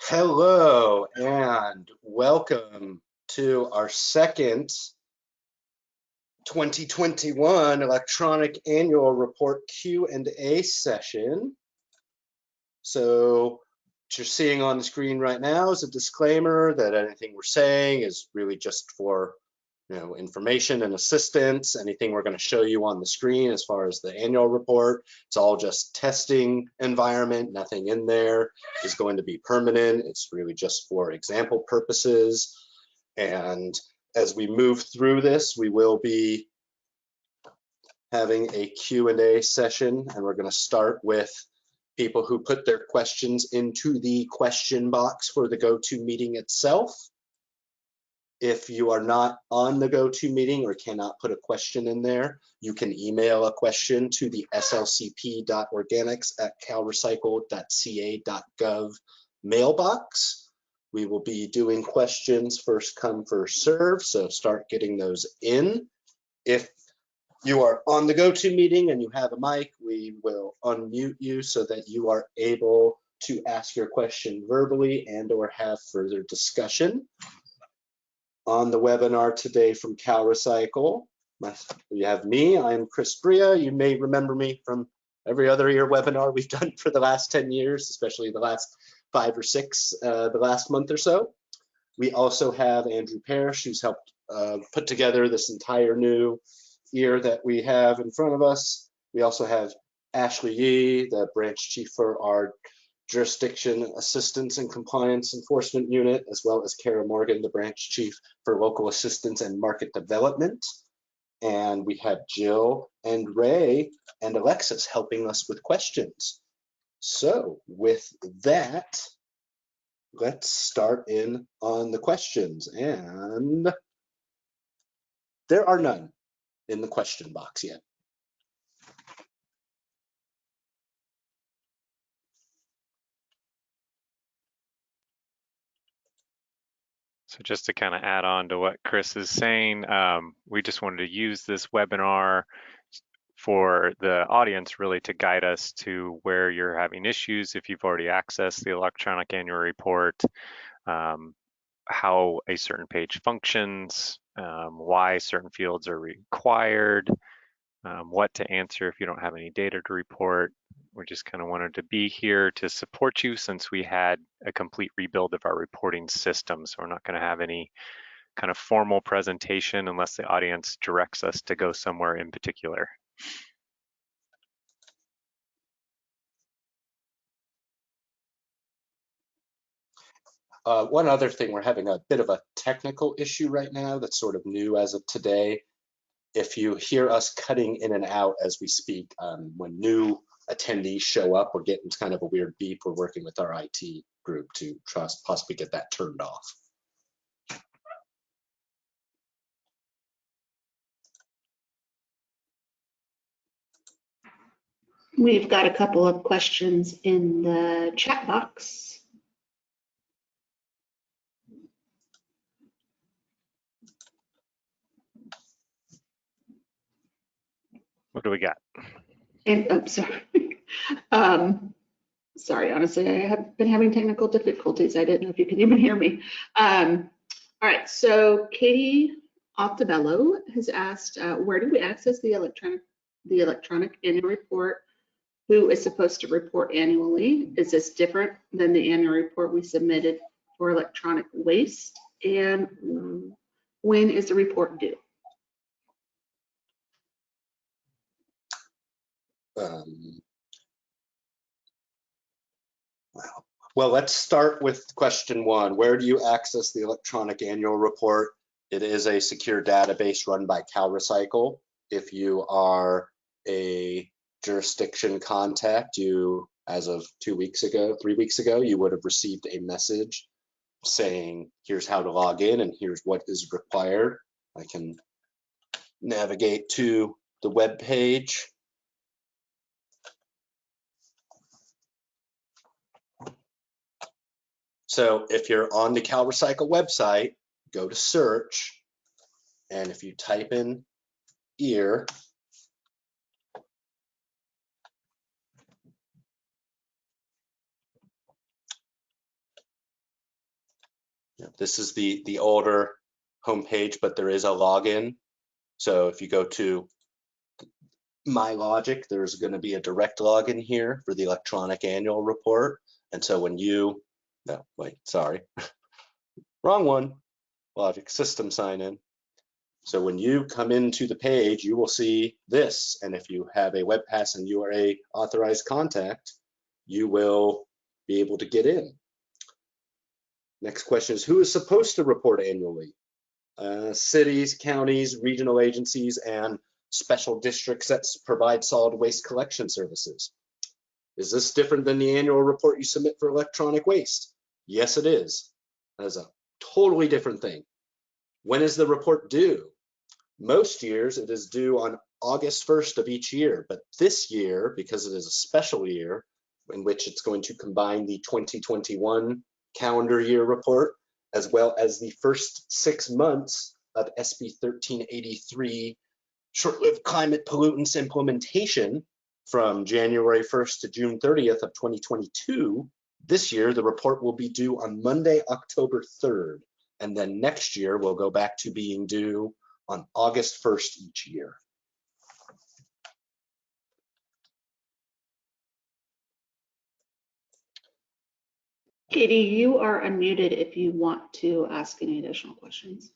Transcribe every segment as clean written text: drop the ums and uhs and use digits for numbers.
Hello and welcome to our second 2021 electronic annual report Q&A session. So what you're seeing on the screen right now is a disclaimer that anything we're saying is really just for information and assistance. Anything we're going to show you on the screen as far as the annual report, it's all just testing environment. Nothing in there is going to be permanent. It's really just for example purposes. And as we move through this, we will be having a Q&A session, and we're going to start with people who put their questions into the question box for the GoToMeeting itself. If you are not on the GoToMeeting or cannot put a question in there, you can email a question to the slcp.organics@calrecycle.ca.gov mailbox. We will be doing questions first come, first serve, so start getting those in. If you are on the GoToMeeting and you have a mic, we will unmute you so that you are able to ask your question verbally and or have further discussion. On the webinar today from CalRecycle, you have me, I'm Chris Bria. You may remember me from every other year webinar we've done for the last 10 years, especially the last 5 or 6, the last month or so. We also have Andrew Parrish, who's helped put together this entire new year that we have in front of us. We also have Ashley Yee, the branch chief for our Jurisdiction Assistance and Compliance Enforcement Unit, as well as Kara Morgan, the branch chief for Local Assistance and Market Development. And we have Jill and Ray and Alexis helping us with questions. So with that, let's start in on the questions. And there are none in the question box yet. So just to kind of add on to what Chris is saying, we just wanted to use this webinar for the audience really to guide us to where you're having issues if you've already accessed the electronic annual report, how a certain page functions, why certain fields are required, what to answer if you don't have any data to report. We just kind of wanted to be here to support you since we had a complete rebuild of our reporting system. So we're not going to have any kind of formal presentation unless the audience directs us to go somewhere in particular. One other thing, we're having a bit of a technical issue right now that's sort of new as of today. If you hear us cutting in and out as we speak, when new attendees show up, we're getting kind of a weird beep. We're working with our IT group to possibly get that turned off. We've got a couple of questions in the chat box. What do we got? And I'm sorry. Sorry, honestly, I have been having technical difficulties. I didn't know if you could even hear me. All right, so Katie Octabello has asked, where do we access the electronic annual report? Who is supposed to report annually? Is this different than the annual report we submitted for electronic waste? And when is the report due? Well, let's start with question 1. Where do you access the electronic annual report? It is a secure database run by CalRecycle. If you are a jurisdiction contact, you, as of 3 weeks ago, you would have received a message saying, here's how to log in and here's what is required. I can navigate to the web page. So if you're on the CalRecycle website, go to search, and if you type in EAR, This is the older homepage, but there is a login. So if you go to MyLogic, there's going to be a direct login here for the electronic annual report. And so when you, no, wait, sorry, wrong one, Logic system sign in. So when you come into the page, you will see this. And if you have a web pass and you are a authorized contact, you will be able to get in. Next question is, who is supposed to report annually? Cities, counties, regional agencies, and special districts that provide solid waste collection services. Is this different than the annual report you submit for electronic waste? Yes, it is. That is a totally different thing. When is the report due? Most years it is due on August 1st of each year, but this year, because it is a special year in which it's going to combine the 2021 calendar year report as well as the first 6 months of SB 1383 short-lived climate pollutants implementation from January 1st to June 30th of 2022, this year the report will be due on Monday, October 3rd, and then next year we'll go back to being due on August 1st each year. Katie, you are unmuted if you want to ask any additional questions.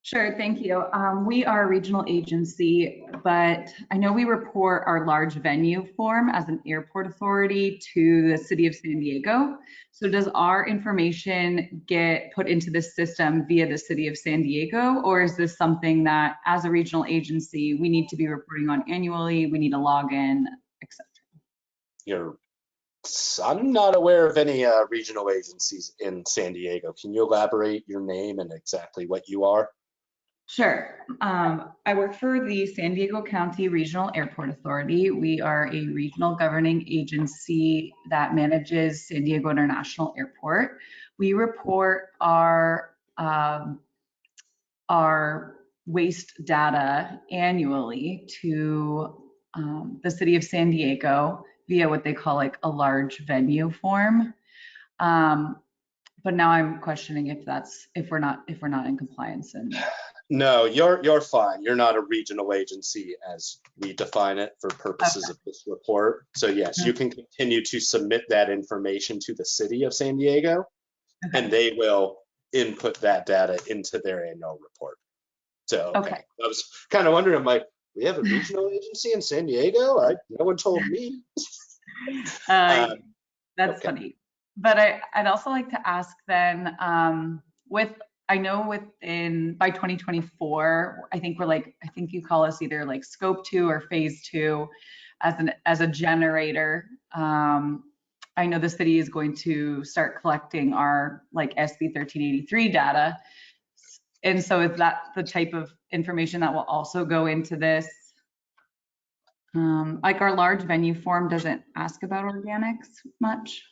Sure, thank you. We are a regional agency, but I know we report our large venue form as an airport authority to the city of San Diego. So does our information get put into the system via the city of San Diego, or is this something that as a regional agency, we need to be reporting on annually, we need a login, etc.? I'm not aware of any regional agencies in San Diego. Can you elaborate your name and exactly what you are? Sure. I work for the San Diego County Regional Airport Authority. We are a regional governing agency that manages San Diego International Airport. We report our waste data annually to the city of San Diego via what they call like a large venue form. But now I'm questioning if we're not in compliance. And no, you're fine. You're not a regional agency as we define it for purposes of this report. So yes, you can continue to submit that information to the city of San Diego, and they will input that data into their annual report. So okay. I was kind of wondering, I'm like, we have a regional agency in San Diego? No one told me. That's funny. But I'd also like to ask then, I know by 2024, I think you call us either like scope 2 or phase 2 as a generator. I know the city is going to start collecting our like SB 1383 data. And so is that the type of information that will also go into this? Like our large venue form doesn't ask about organics much.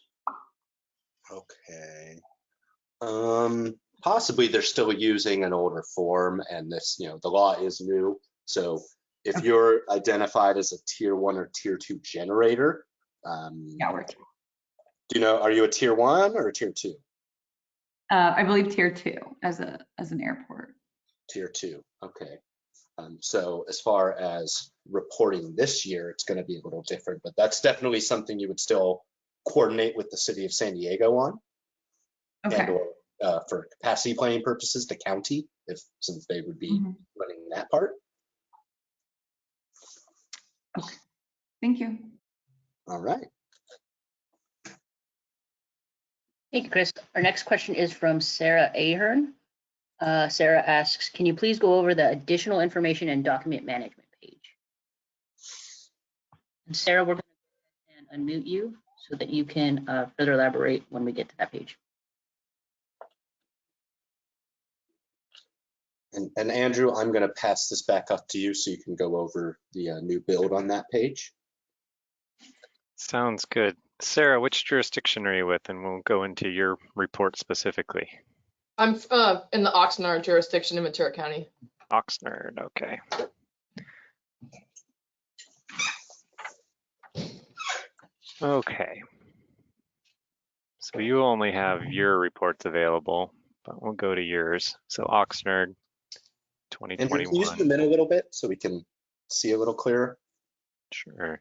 Okay. Possibly they're still using an older form, and this, the law is new. So if you're identified as a tier 1 or tier 2 generator, yeah, we're tier. Do you know, are you a tier 1 or a tier 2? I believe tier 2 as an airport. Tier 2, okay. So as far as reporting this year, it's going to be a little different, but that's definitely something you would still coordinate with the city of San Diego on. Okay. And or for capacity planning purposes, the county, since they would be running that part. Okay. Thank you. All right. Thank you, Chris. Our next question is from Sarah Ahern. Sarah asks, can you please go over the additional information and document management page? And Sarah, we're going to unmute you so that you can further elaborate when we get to that page. And Andrew, I'm going to pass this back up to you so you can go over the new build on that page. Sounds good. Sarah, which jurisdiction are you with? And we'll go into your report specifically. I'm in the Oxnard jurisdiction in Ventura County. Oxnard, okay. Okay. So you only have your reports available, but we'll go to yours. So Oxnard Andrew, can you 2021. zoom in a little bit so we can see a little clearer? Sure.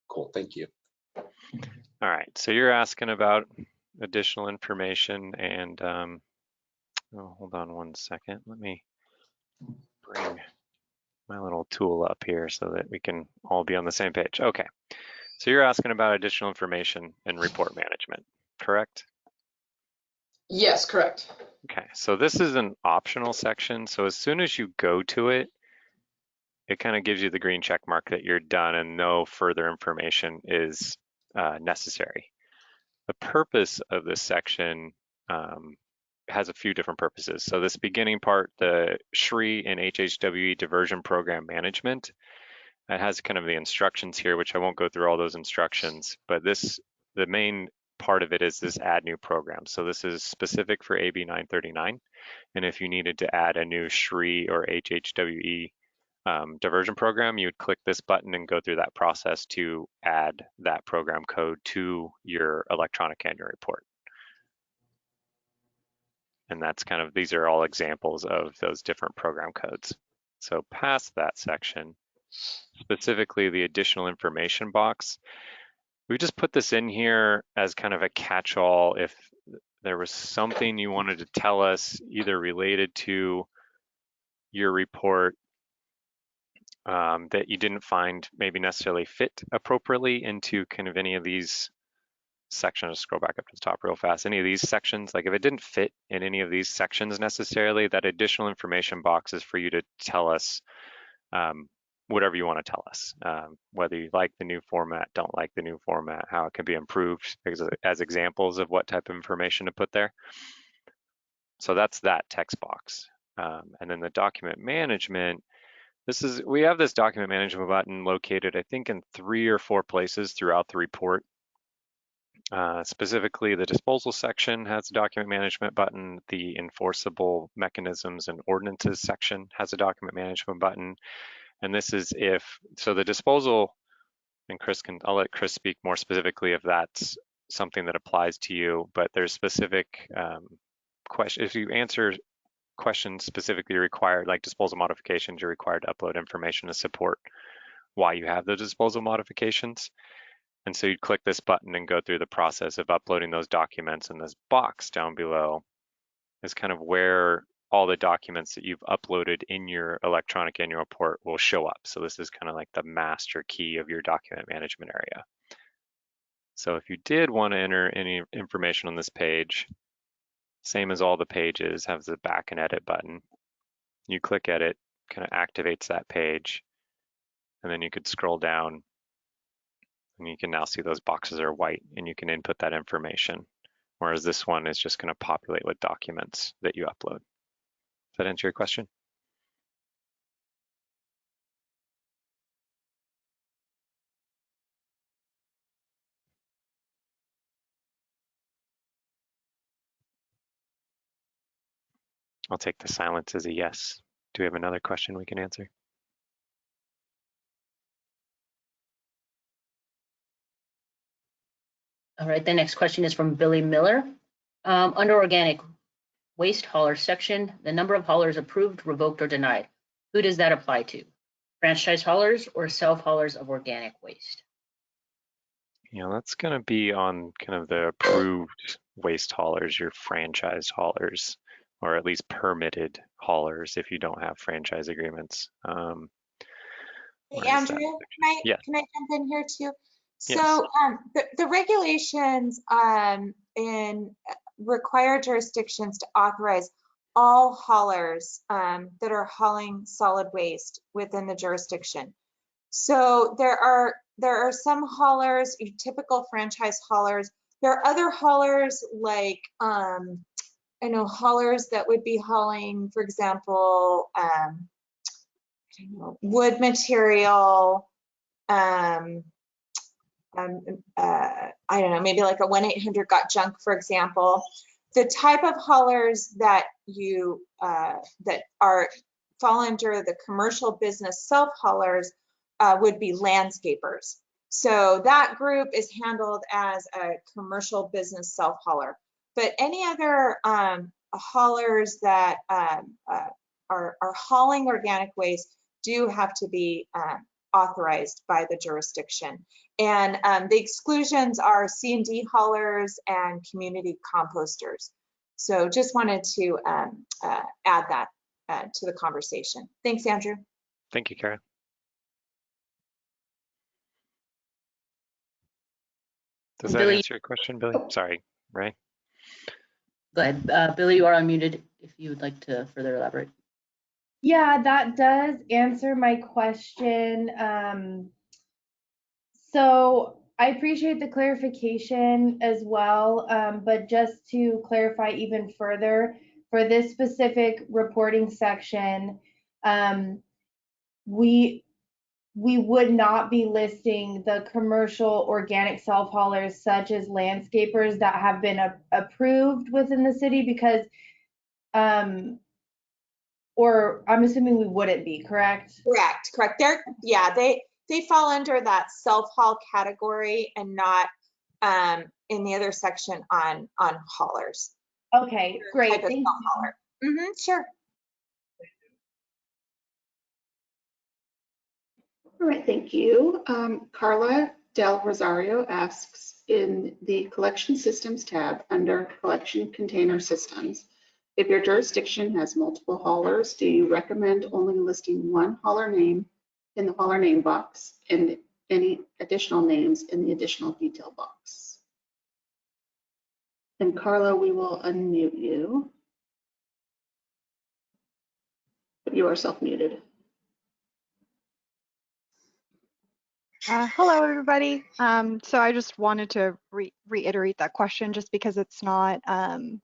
Cool, thank you. All right, so you're asking about additional information and oh, hold on one second. Let me bring my little tool up here so that we can all be on the same page. Okay, so you're asking about additional information and report management, correct? Yes, correct. Okay, so this is an optional section. So as soon as you go to it, it kind of gives you the green check mark that you're done and no further information is necessary. The purpose of this section has a few different purposes. So this beginning part, the SHRI and HHWE diversion program management, it has kind of the instructions here, which I won't go through all those instructions, but the main part of it is this add new program. So this is specific for AB 939. And if you needed to add a new SHRI or HHWE diversion program, you would click this button and go through that process to add that program code to your electronic annual report. And that's kind of, these are all examples of those different program codes. So past that section, specifically the additional information box, we just put this in here as kind of a catch-all if there was something you wanted to tell us either related to your report that you didn't find maybe necessarily fit appropriately into kind of any of these sections. Scroll back up to the top real fast. Any of these sections, like if it didn't fit in any of these sections necessarily, that additional information box is for you to tell us whatever you want to tell us, whether you like the new format, don't like the new format, how it can be improved as examples of what type of information to put there. So that's that text box. And then the document management, we have this document management button located, I think, in 3 or 4 places throughout the report. Specifically, the disposal section has a document management button. The enforceable mechanisms and ordinances section has a document management button. And this is so the disposal, and I'll let Chris speak more specifically if that's something that applies to you, but there's specific questions. If you answer questions specifically required, like disposal modifications, you're required to upload information to support why you have those disposal modifications. And so you'd click this button and go through the process of uploading those documents, and this box down below is kind of where all the documents that you've uploaded in your electronic annual report will show up. So this is kind of like the master key of your document management area. So if you did want to enter any information on this page, same as all the pages, has the back and edit button. You click edit, kind of activates that page, and then you could scroll down and you can now see those boxes are white and you can input that information. Whereas this one is just going to populate with documents that you upload. Does that answer your question? I'll take the silence as a yes. Do we have another question we can answer? All right, the next question is from Billy Miller. Under organic waste hauler section, the number of haulers approved, revoked, or denied. Who does that apply to? Franchise haulers or self-haulers of organic waste? Yeah, that's going to be on kind of the approved waste haulers, your franchise haulers, or at least permitted haulers if you don't have franchise agreements. Hey, Andrew, Yes. can I jump in here too? Yes. So the regulations require jurisdictions to authorize all haulers that are hauling solid waste within the jurisdiction. So there are some haulers, your typical franchise haulers. There are other haulers like I know haulers that would be hauling, for example, I don't know, wood material. I don't know, maybe like a 1-800 got junk, for example. The type of haulers that fall under the commercial business self haulers would be landscapers. So that group is handled as a commercial business self-hauler. But any other haulers that are hauling organic waste do have to be authorized by the jurisdiction. And the exclusions are C&D haulers and community composters. So just wanted to add that to the conversation. Thanks, Andrew. Thank you, Kara. Does that Billy- answer your question, Billy? Sorry, Ray. Go ahead. Billy, you are unmuted if you would like to further elaborate. Yeah, that does answer my question. So I appreciate the clarification as well, but just to clarify even further, for this specific reporting section, we would not be listing the commercial organic self-haulers such as landscapers that have been approved within the city because, or I'm assuming we wouldn't be, correct? Correct. They fall under that self-haul category and not in the other section on haulers. Okay, great. Type of Thank you. self-hauler. Sure. All right, thank you. Carla Del Rosario asks, in the Collection Systems tab under Collection Container Systems, if your jurisdiction has multiple haulers, do you recommend only listing one hauler name in the hauler name box and any additional names in the additional detail box? And Carla, we will unmute you. But you are self-muted. Hello, everybody. So I just wanted to reiterate that question just because it's not, I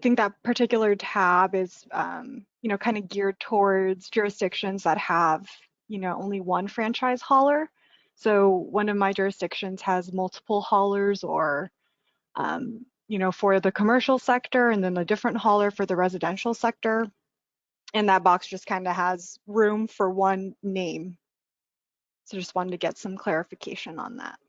think that particular tab is, you know, kind of geared towards jurisdictions that have, you know, only one franchise hauler. So one of my jurisdictions has multiple haulers or, you know, for the commercial sector and then a different hauler for the residential sector. And that box just kind of has room for one name. So just wanted to get some clarification on that.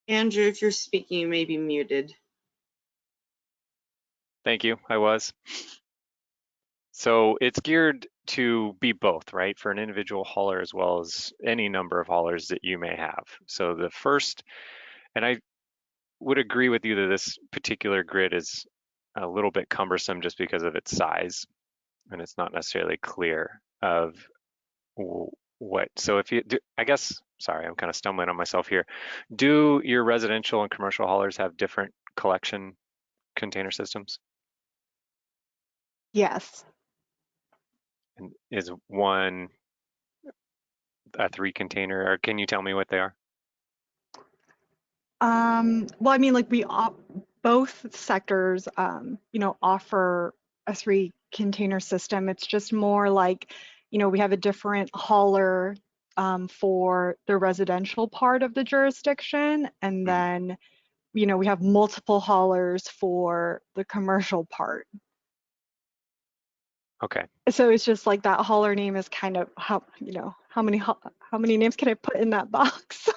Andrew, if you're speaking, you may be muted. Thank you, I was. So it's geared to be both, right? For an individual hauler as well as any number of haulers that you may have. So the first, and I would agree with you that this particular grid is a little bit cumbersome just because of its size, and it's not necessarily clear of what. So if you do, I guess, sorry, I'm kind of stumbling on myself here. Do your residential and commercial haulers have different collection container systems? Yes. And is one a 3 container, or can you tell me what they are? Well, I mean, like both sectors, you know, offer a 3 container system. It's just more like, you know, we have a different hauler for the residential part of the jurisdiction, and then, you know, we have multiple haulers for the commercial part. Okay. So it's just like that hauler name is kind of how, you know, how many names can I put in that box?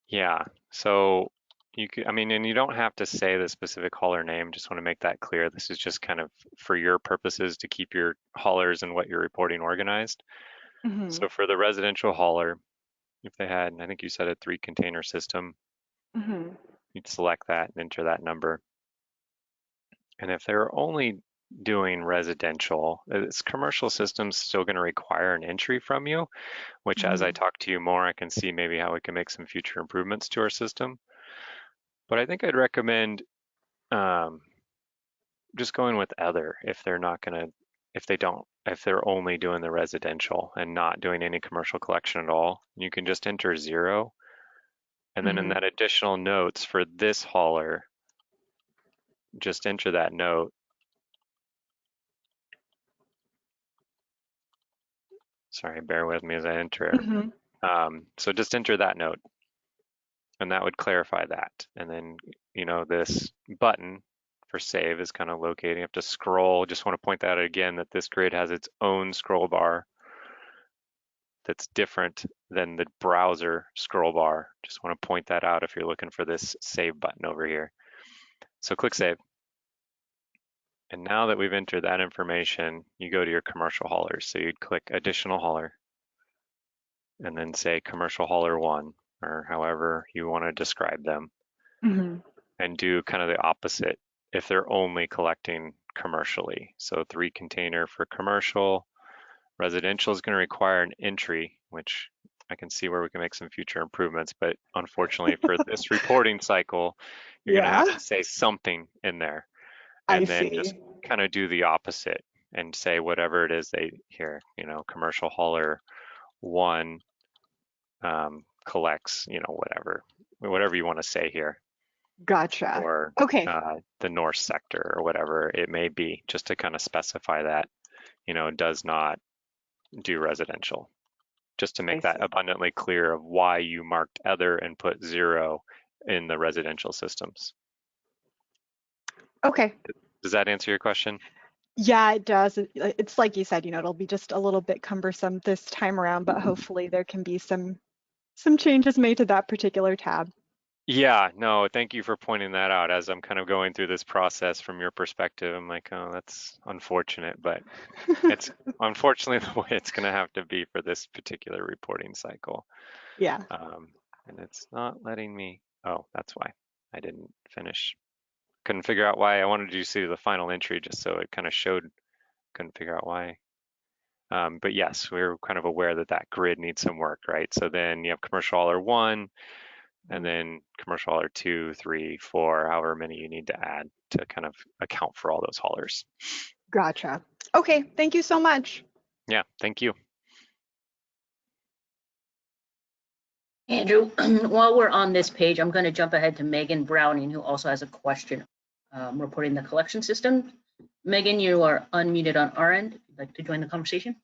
Yeah. So you could, I mean, and you don't have to say the specific hauler name. Just want to make that clear. This is just kind of for your purposes to keep your haulers and what you're reporting organized. Mm-hmm. So for the residential hauler, if they had, I think you said a 3 container system, Mm-hmm. you'd select that and enter that number. And if they're only doing residential, it's commercial systems still going to require an entry from you, which as I talk to you more, I can see maybe how we can make some future improvements to our system. But I think I'd recommend just going with other if they're not going to, if they're only doing the residential and not doing any commercial collection at all. You can just enter 0. And then in that additional notes for this hauler, just enter that note. Sorry, bear with me as I enter. Mhm. So just enter that note, and that would clarify that. And then, this button for save is kind of locating. You have to scroll. Just want to point that out again, that this grid has its own scroll bar that's different than the browser scroll bar. Just want to point that out if you're looking for this save button over here. So click save. And now that we've entered that information, you go to your commercial haulers. So you'd click additional hauler and then say commercial hauler 1, or however you want to describe them, Mhm. and do kind of the opposite if they're only collecting commercially. So 3 container for commercial. Residential is going to require an entry, which I can see where we can make some future improvements, but unfortunately for this reporting cycle, you're going to have Yeah, to say something in there, I and then just see. kind of do the opposite and say whatever it is they here, commercial hauler 1 collects, whatever you want to say here, Gotcha. or Okay. the north sector or whatever it may be, just to kind of specify that, does not do residential, just to I make that see. abundantly clear of why you marked other and put 0 in the residential systems. Okay. Does that answer your question? Yeah, it does. It's like you said, it'll be just a little bit cumbersome this time around, but hopefully there can be some changes made to that particular tab. Yeah, no, thank you for pointing that out. As I'm kind of going through this process from your perspective, I'm like, oh, that's unfortunate, but it's unfortunately the way it's going to have to be for this particular reporting cycle. Yeah. And it's not letting me, oh, that's why I didn't finish. Couldn't figure out why. I wanted you to see the final entry just so it kind of showed, couldn't figure out why. But yes, we're kind of aware that that grid needs some work, right? So then you have commercial hauler 1, and then commercial hauler 2, 3, 4, however many you need to add to kind of account for all those haulers. Gotcha. Okay, thank you so much. Yeah, thank you. Andrew, while we're on this page, I'm going to jump ahead to Megan Browning, who also has a question reporting the collection system. Megan, you are unmuted on our end. If you'd like to join the conversation.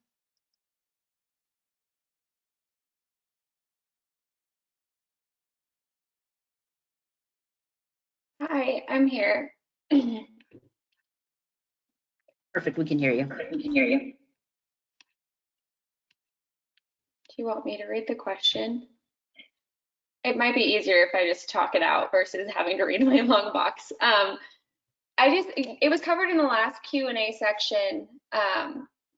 Hi, I'm here. Perfect, we can hear you. Do you want me to read the question? It might be easier if I just talk it out versus having to read my long box. It was covered in the last Q&A section,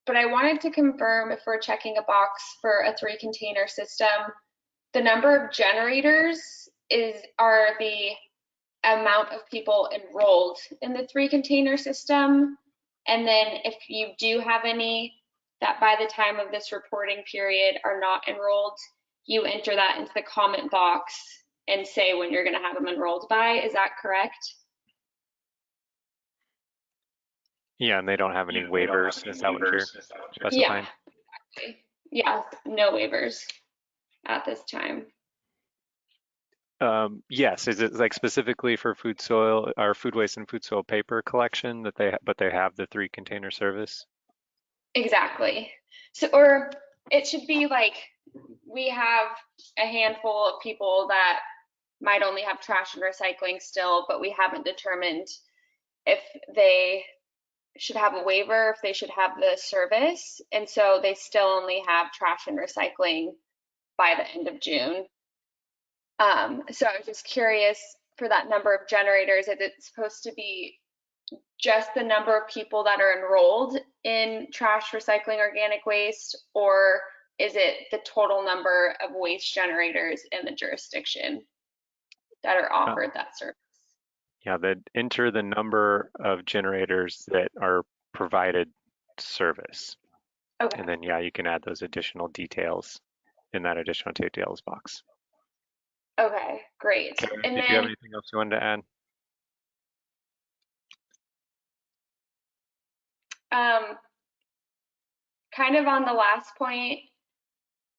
but I wanted to confirm if we're checking a box for a 3 container system, the number of generators are the amount of people enrolled in the 3 container system. And then if you do have any that by the time of this reporting period are not enrolled, you enter that into the comment box and say when you're going to have them enrolled by. Is that correct? Yeah, and they don't have any waivers. Is that what you're specifying? Yeah, no waivers at this time. Yes, is it like specifically for food soil or food waste and food soil paper collection that they have the 3 container service? Exactly. So, or it should be like we have a handful of people that might only have trash and recycling still, but we haven't determined if they should have a waiver, if they should have the service. And so they still only have trash and recycling by the end of June. So I was just curious for that number of generators, is it supposed to be just the number of people that are enrolled in trash, recycling, organic waste, or is it the total number of waste generators in the jurisdiction that are offered that service? Yeah, enter the number of generators that are provided service. Okay. And then, yeah, you can add those additional details in that additional details box. Okay, great. Karen, And did you have anything else you wanted to add? Kind of on the last point,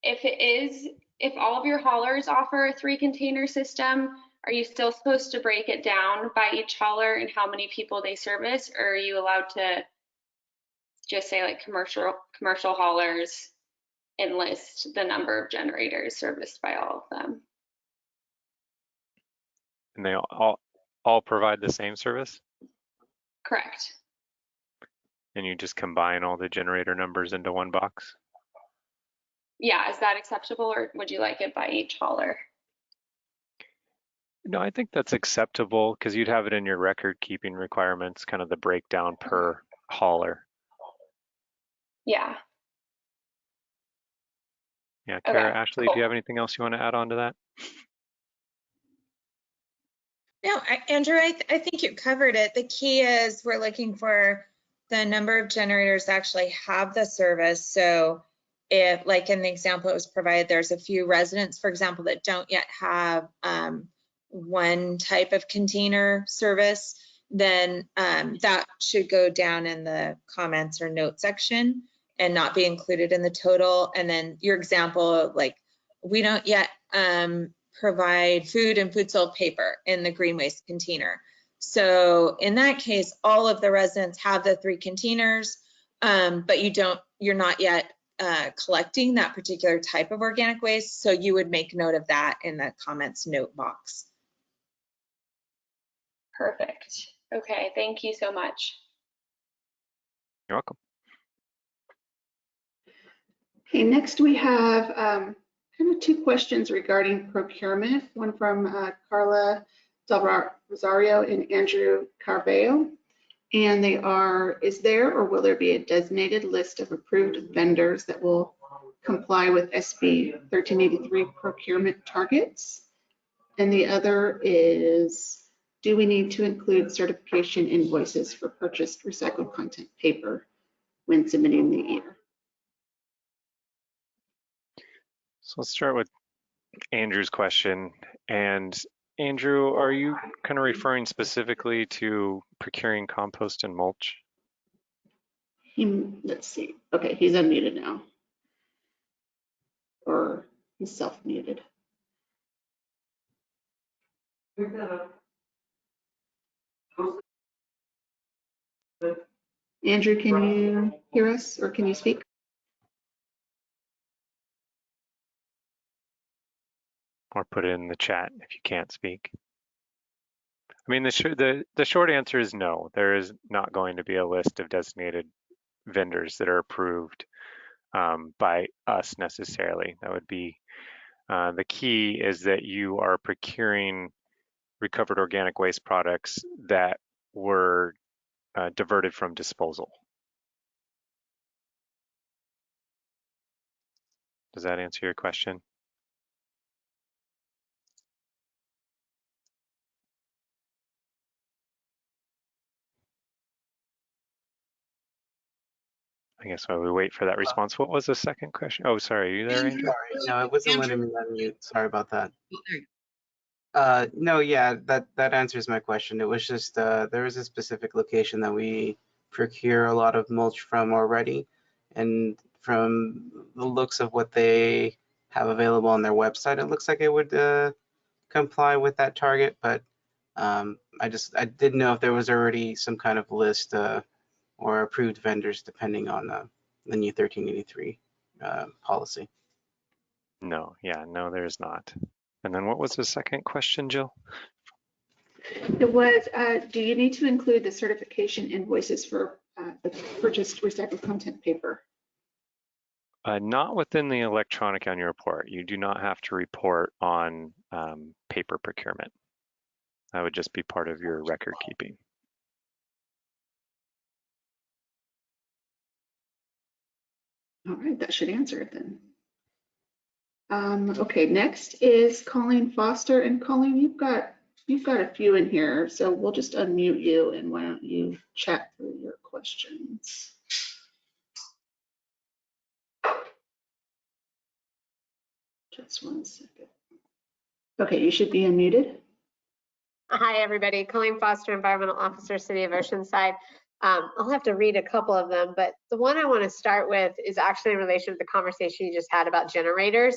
if all of your haulers offer a 3 container system, are you still supposed to break it down by each hauler and how many people they service, or are you allowed to just say like commercial haulers and list the number of generators serviced by all of them. And they all provide the same service? Correct. And you just combine all the generator numbers into one box? Yeah, is that acceptable, or would you like it by each hauler? No, I think that's acceptable because you'd have it in your record keeping requirements, kind of the breakdown per hauler. Yeah. Yeah, Kara, Okay, Ashley, cool. do you have anything else you want to add on to that? No, Andrew, I think you covered it. The key is we're looking for the number of generators that actually have the service. So if, like in the example that was provided, there's a few residents, for example, that don't yet have one type of container service, then that should go down in the comments or note section and not be included in the total. And then your example, like we don't yet provide food and food sold paper in the green waste container. So in that case, all of the residents have the 3 containers, but you're not yet collecting that particular type of organic waste. So you would make note of that in the comments note box. Perfect. Okay, thank you so much. You're welcome. Okay, next we have kind of 2 questions regarding procurement, one from Carla Del Rosario and Andrew Carveo. And they are, is there or will there be a designated list of approved vendors that will comply with SB 1383 procurement targets? And the other is, do we need to include certification invoices for purchased recycled content paper when submitting the EAR? So let's start with Andrew's question. And Andrew, are you kind of referring specifically to procuring compost and mulch? Let's see. Okay, he's unmuted now. Or he's self-muted. Andrew, can you hear us or can you speak? Or put it in the chat if you can't speak. I mean, the short answer is no. There is not going to be a list of designated vendors that are approved by us necessarily. That would be the key is that you are procuring recovered organic waste products that were diverted from disposal. Does that answer your question? I guess while we wait for that response, what was the second question? Oh, sorry, are you there, Andrew? Sorry, no, it wasn't letting me unmute. Sorry about that. No, yeah, that answers my question. It was just there is a specific location that we procure a lot of mulch from already, and from the looks of what they have available on their website, it looks like it would comply with that target. But I didn't know if there was already some kind of list or approved vendors depending on the new 1383 policy. No, yeah, no, there's not. And then what was the second question, Jill? It was, do you need to include the certification invoices for the purchased recycled content paper? Not within the electronic annual report. You do not have to report on paper procurement. That would just be part of your record keeping. All right, that should answer it then. Okay, next is Colleen Foster, and Colleen, you've got a few in here, so we'll just unmute you and why don't you chat through your questions. Just one second. Okay, you should be unmuted. Hi, everybody. Colleen Foster, Environmental Officer, City of Oceanside. I'll have to read a couple of them, but the one I want to start with is actually in relation to the conversation you just had about generators.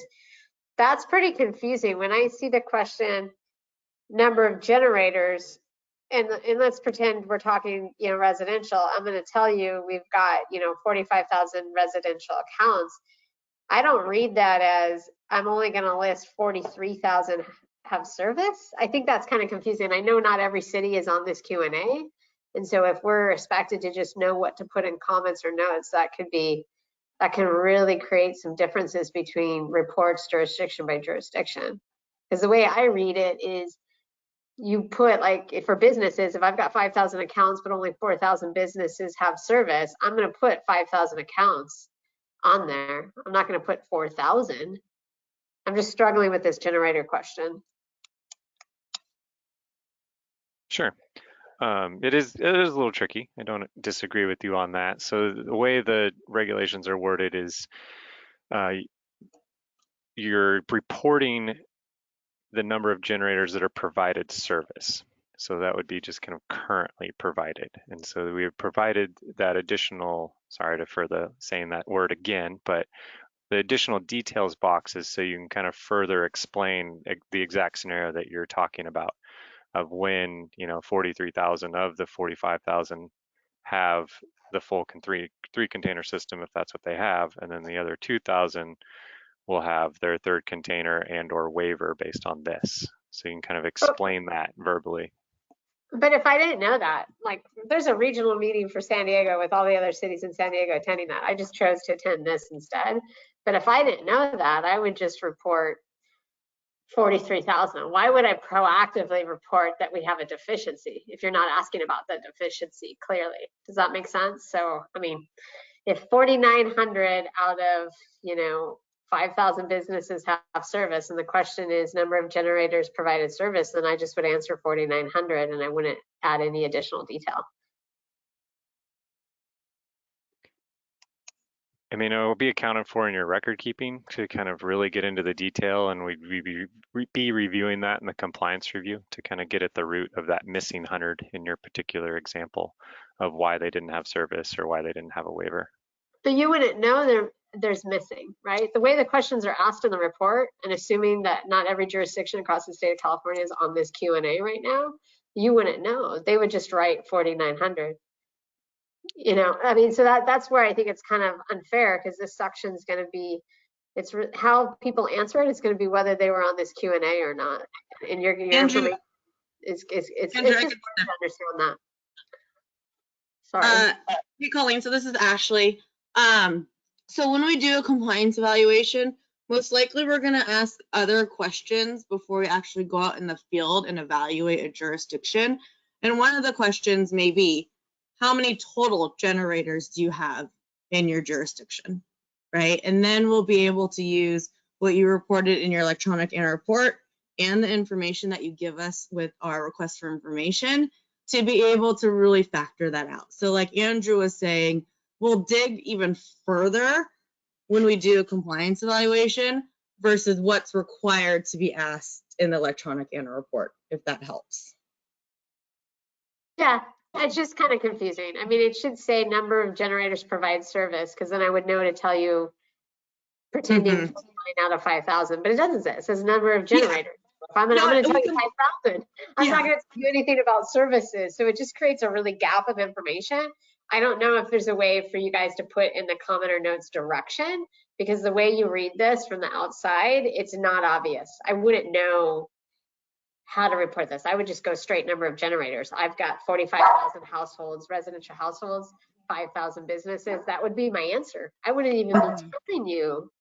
That's pretty confusing. When I see the question, number of generators, and let's pretend we're talking, residential, I'm going to tell you we've got, 45,000 residential accounts. I don't read that as I'm only going to list 43,000 have service. I think that's kind of confusing. I know not every city is on this Q&A. And so if we're expected to just know what to put in comments or notes, that can really create some differences between reports jurisdiction by jurisdiction. Because the way I read it is you put, like, if for businesses, if I've got 5,000 accounts, but only 4,000 businesses have service, I'm going to put 5,000 accounts on there. I'm not going to put 4,000. I'm just struggling with this generator question. Sure. It is a little tricky. I don't disagree with you on that. So the way the regulations are worded is you're reporting the number of generators that are provided service. So that would be just kind of currently provided. And so we have provided that additional, sorry for saying that word again, but the additional details boxes so you can kind of further explain the exact scenario that you're talking about of when, 43,000 of the 45,000 have the full three container system if that's what they have, and then the other 2,000 will have their third container and or waiver based on this. So you can kind of explain that verbally. But if I didn't know that, like, there's a regional meeting for San Diego with all the other cities in San Diego attending that. I just chose to attend this instead. But if I didn't know that, I would just report 43,000. Why would I proactively report that we have a deficiency if you're not asking about the deficiency clearly? Does that make sense? So, I mean, if 4,900 out of, 5,000 businesses have service, and the question is number of generators provided service, then I just would answer 4,900 and I wouldn't add any additional detail. I mean, it will be accounted for in your record keeping to kind of really get into the detail, and we'd be reviewing that in the compliance review to kind of get at the root of that missing 100 in your particular example of why they didn't have service or why they didn't have a waiver. But you wouldn't know there's missing, right? The way the questions are asked in the report, and assuming that not every jurisdiction across the state of California is on this Q&A right now, you wouldn't know. They would just write 4,900. I mean, so that's where I think it's kind of unfair, because this section is going to be, how people answer it is going to be whether they were on this Q&A or not. And your Andrew, information it's Andrew, just to understand that. Sorry. Hey, Colleen, so this is Ashley. So when we do a compliance evaluation, most likely we're going to ask other questions before we actually go out in the field and evaluate a jurisdiction. And one of the questions may be, how many total generators do you have in your jurisdiction, right? And then we'll be able to use what you reported in your electronic annual report and the information that you give us with our request for information to be able to really factor that out. So like Andrew was saying, we'll dig even further when we do a compliance evaluation versus what's required to be asked in the electronic annual report, if that helps. Yeah, it's just kind of confusing. I mean, it should say number of generators provide service, because then I would know to tell you pretending 49 out of 5,000, but it doesn't say. It says number of generators. If I'm going to tell you 5,000, I'm not going to tell you anything about services. So it just creates a really gap of information. I don't know if there's a way for you guys to put in the comment or notes direction, because the way you read this from the outside, it's not obvious. I wouldn't know how to report this. I would just go straight number of generators. I've got 45,000 households, residential households, 5,000 businesses. That would be my answer. I wouldn't even be telling you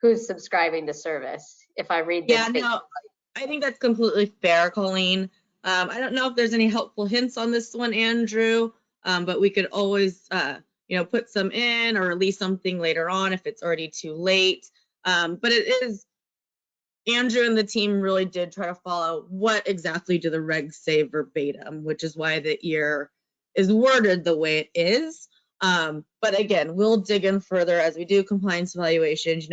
who's subscribing to service if I read this. Yeah, no, I think that's completely fair, Colleen. I don't know if there's any helpful hints on this one, Andrew, but we could always, put some in or release something later on if it's already too late. But it is, Andrew and the team really did try to follow what exactly do the regs say verbatim, which is why the EAR is worded the way it is. But again, we'll dig in further as we do compliance evaluations.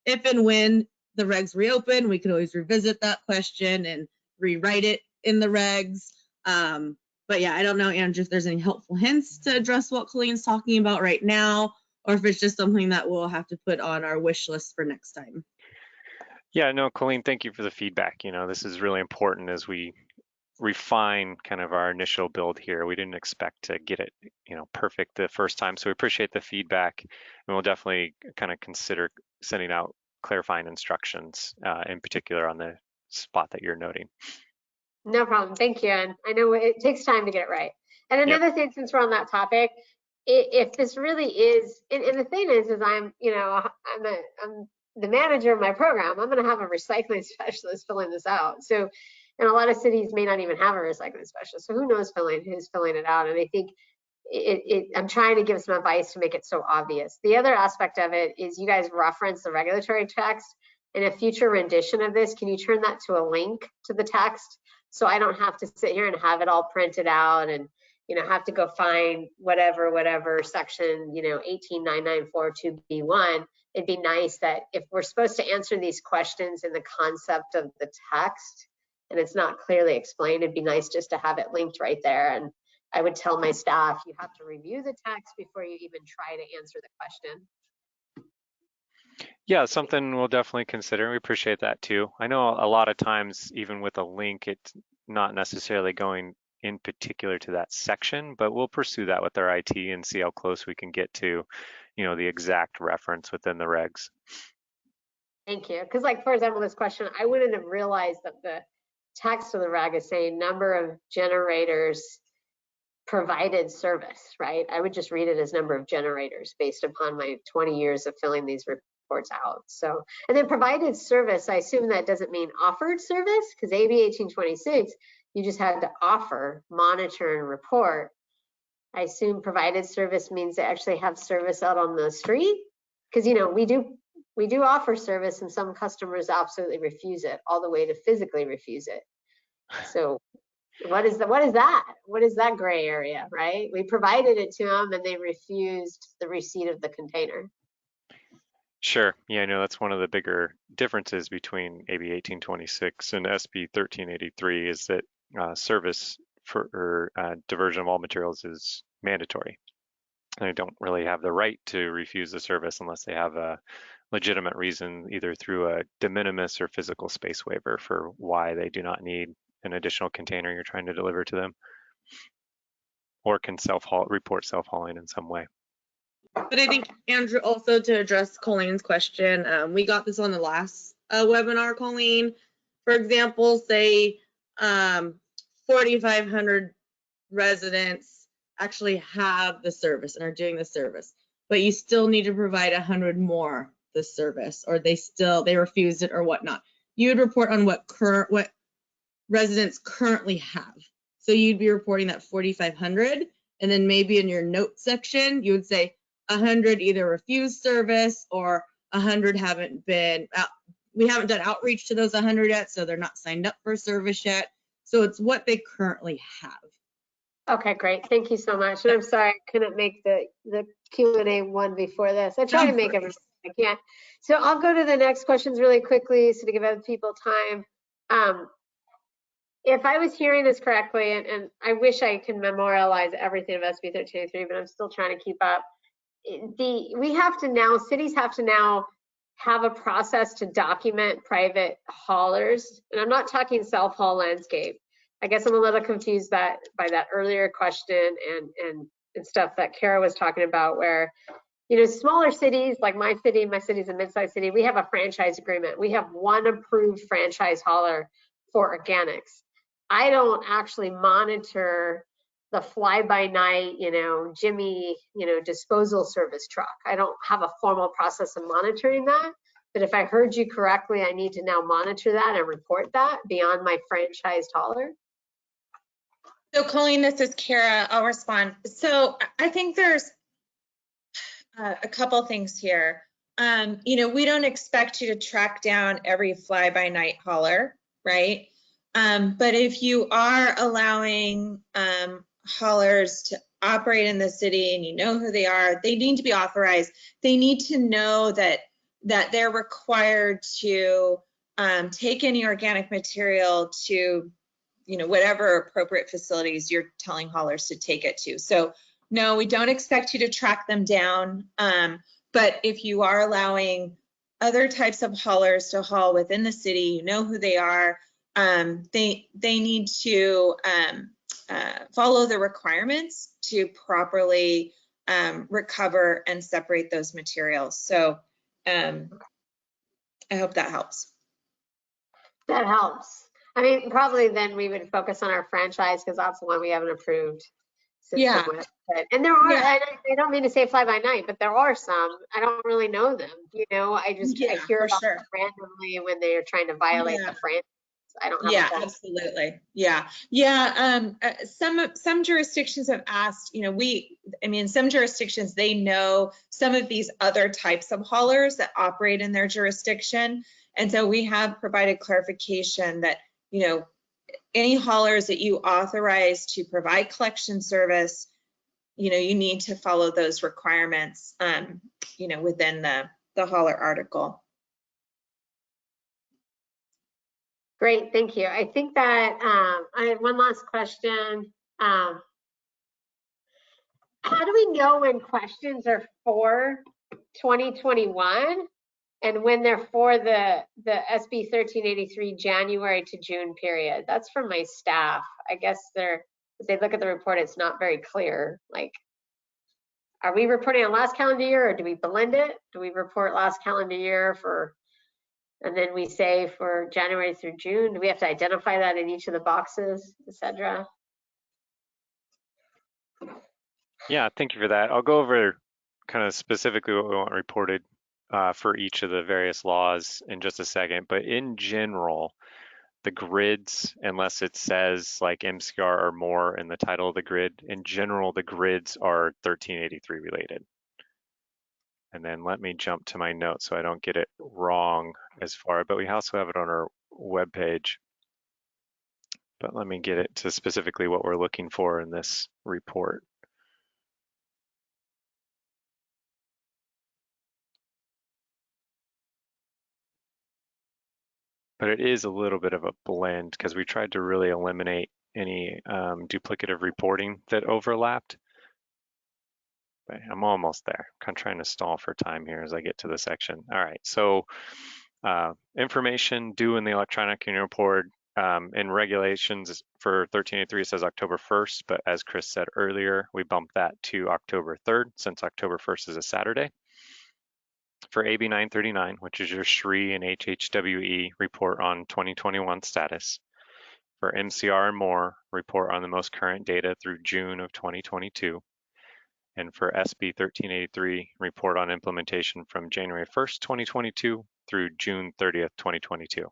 If and when the regs reopen, we can always revisit that question and rewrite it in the regs. But yeah, I don't know, Andrew, if there's any helpful hints to address what Colleen's talking about right now, or if it's just something that we'll have to put on our wish list for next time. Yeah, no, Colleen, thank you for the feedback. This is really important as we refine kind of our initial build here. We didn't expect to get it, perfect the first time. So we appreciate the feedback, and we'll definitely kind of consider sending out clarifying instructions, in particular on the spot that you're noting. No problem. Thank you. And I know it takes time to get it right. And another thing, since we're on that topic, if this really is, and the thing is I'm the manager of my program, I'm going to have a recycling specialist filling this out. So, and a lot of cities may not even have a recycling specialist. So who knows who's filling it out? And I think I'm trying to give some advice to make it so obvious. The other aspect of it is you guys reference the regulatory text. In a future rendition of this, can you turn that to a link to the text? So I don't have to sit here and have it all printed out and, have to go find whatever section, 18994.2b1. It'd be nice that if we're supposed to answer these questions in the concept of the text and it's not clearly explained, it'd be nice just to have it linked right there. And I would tell my staff, you have to review the text before you even try to answer the question. Yeah, something we'll definitely consider. We appreciate that too. I know a lot of times, even with a link, it's not necessarily going in particular to that section, but we'll pursue that with our IT and see how close we can get to, the exact reference within the regs. Thank you. Because for example, this question, I wouldn't have realized that the text of the reg is saying number of generators provided service, right? I would just read it as number of generators based upon my 20 years of filling these reports out. So, and then provided service, I assume that doesn't mean offered service, because AB 1826, you just had to offer, monitor, and report. I assume provided service means they actually have service out on the street, because we do offer service, and some customers absolutely refuse it, all the way to physically refuse it. So what is that? What is that gray area, right? We provided it to them and they refused the receipt of the container. Sure. Yeah, I know that's one of the bigger differences between AB 1826 and SB 1383 is that service for diversion of all materials is mandatory. And they don't really have the right to refuse the service unless they have a legitimate reason, either through a de minimis or physical space waiver for why they do not need an additional container you're trying to deliver to them, or can report self-hauling in some way. But I think, Andrew, also to address Colleen's question, we got this on the last webinar, Colleen. For example, say 4,500 residents actually have the service and are doing the service, but you still need to provide 100 more the service, or they refused it or whatnot. You would report on what residents currently have. So you'd be reporting that 4,500, and then maybe in your note section, you would say 100 either refused service or 100 haven't been out. We haven't done outreach to those 100 yet, so they're not signed up for service yet. So it's what they currently have. Okay, great. Thank you so much. And I'm sorry I couldn't make the Q&A one before this. I try to make everything I can. So I'll go to the next questions really quickly so to give other people time. If I was hearing this correctly, and I wish I could memorialize everything of SB 1383, but I'm still trying to keep up. Cities have to now have a process to document private haulers. And I'm not talking self-haul landscape. I guess I'm a little confused by that earlier question and stuff that Kara was talking about, where, smaller cities like my city's a mid-sized city, we have a franchise agreement. We have one approved franchise hauler for organics. I don't actually monitor the fly-by-night, Jimmy, disposal service truck. I don't have a formal process of monitoring that. But if I heard you correctly, I need to now monitor that and report that beyond my franchised hauler. So Colleen, this is Kara. I'll respond. So I think there's a couple things here. We don't expect you to track down every fly-by-night hauler, right? But if you are allowing haulers to operate in the city and you know who they are, they need to be authorized. They need to know that they're required to take any organic material to whatever appropriate facilities you're telling haulers to take it to. So no, we don't expect you to track them down. But if you are allowing other types of haulers to haul within the city, you know who they are, they need to follow the requirements to properly recover and separate those materials. So I hope that helps. That helps. I mean, probably then we would focus on our franchise because that's the one we haven't approved system with. And there are, I don't mean to say fly by night, but there are some. I don't really know them. You know, I hear about them randomly when they're trying to violate the franchise. I don't have a absolutely. Some jurisdictions have asked, you know, some jurisdictions, they know some of these other types of haulers that operate in their jurisdiction. And so we have provided clarification that, you know, any haulers that you authorize to provide collection service, you know, you need to follow those requirements, you know, within the hauler article. Great, thank you. I think that I have one last question. How do we know when questions are for 2021 and when they're for the SB 1383 January to June period? That's from my staff. I guess if they look at the report, it's not very clear. Like, are we reporting on last calendar year or do we blend it? Do we report last calendar year and then we say for January through June? Do we have to identify that in each of the boxes, etc.? Yeah, thank you for that. I'll go over kind of specifically what we want reported for each of the various laws in just a second. But in general, the grids, unless it says like MCR or more in the title of the grid, in general, the grids are 1383 related. And then let me jump to my notes so I don't get it wrong as far, but we also have it on our webpage. But let me get it to specifically what we're looking for in this report. But it is a little bit of a blend because we tried to really eliminate any duplicative reporting that overlapped. But I'm almost there. I'm trying to stall for time here as I get to the section. All right, so information due in the electronic annual report in regulations for 1383 it says October 1st, but as Chris said earlier, we bumped that to October 3rd since October 1st is a Saturday. For AB 939, which is your SRI and HHWE report on 2021 status. For MCR and more, report on the most current data through June of 2022. And for SB 1383, report on implementation from January 1st, 2022 through June 30th, 2022.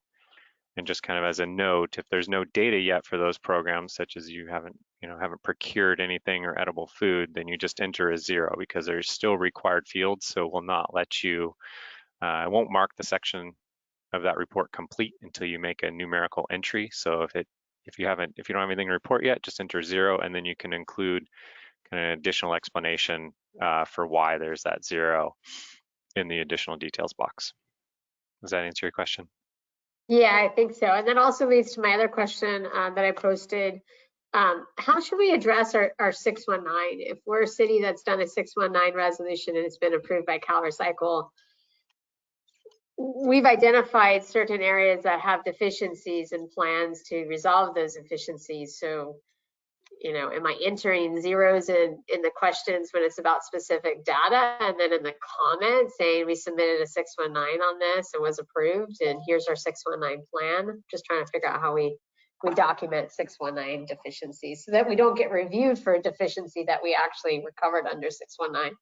And just kind of as a note, if there's no data yet for those programs, such as you haven't procured anything or edible food, then you just enter a 0 because there's still required fields. So it will not let you, it won't mark the section of that report complete until you make a numerical entry. So if you don't have anything to report yet, just enter 0, and then you can include kind of additional explanation for why there's that 0 in the additional details box. Does that answer your question? Yeah, I think so. And that also leads to my other question that I posted. How should we address our 619? If we're a city that's done a 619 resolution and it's been approved by CalRecycle, we've identified certain areas that have deficiencies and plans to resolve those deficiencies. So, you know, am I entering zeros in the questions when it's about specific data, and then in the comments saying we submitted a 619 on this and was approved, and here's our 619 plan? Just trying to figure out how we document 619 deficiencies so that we don't get reviewed for a deficiency that we actually recovered under 619.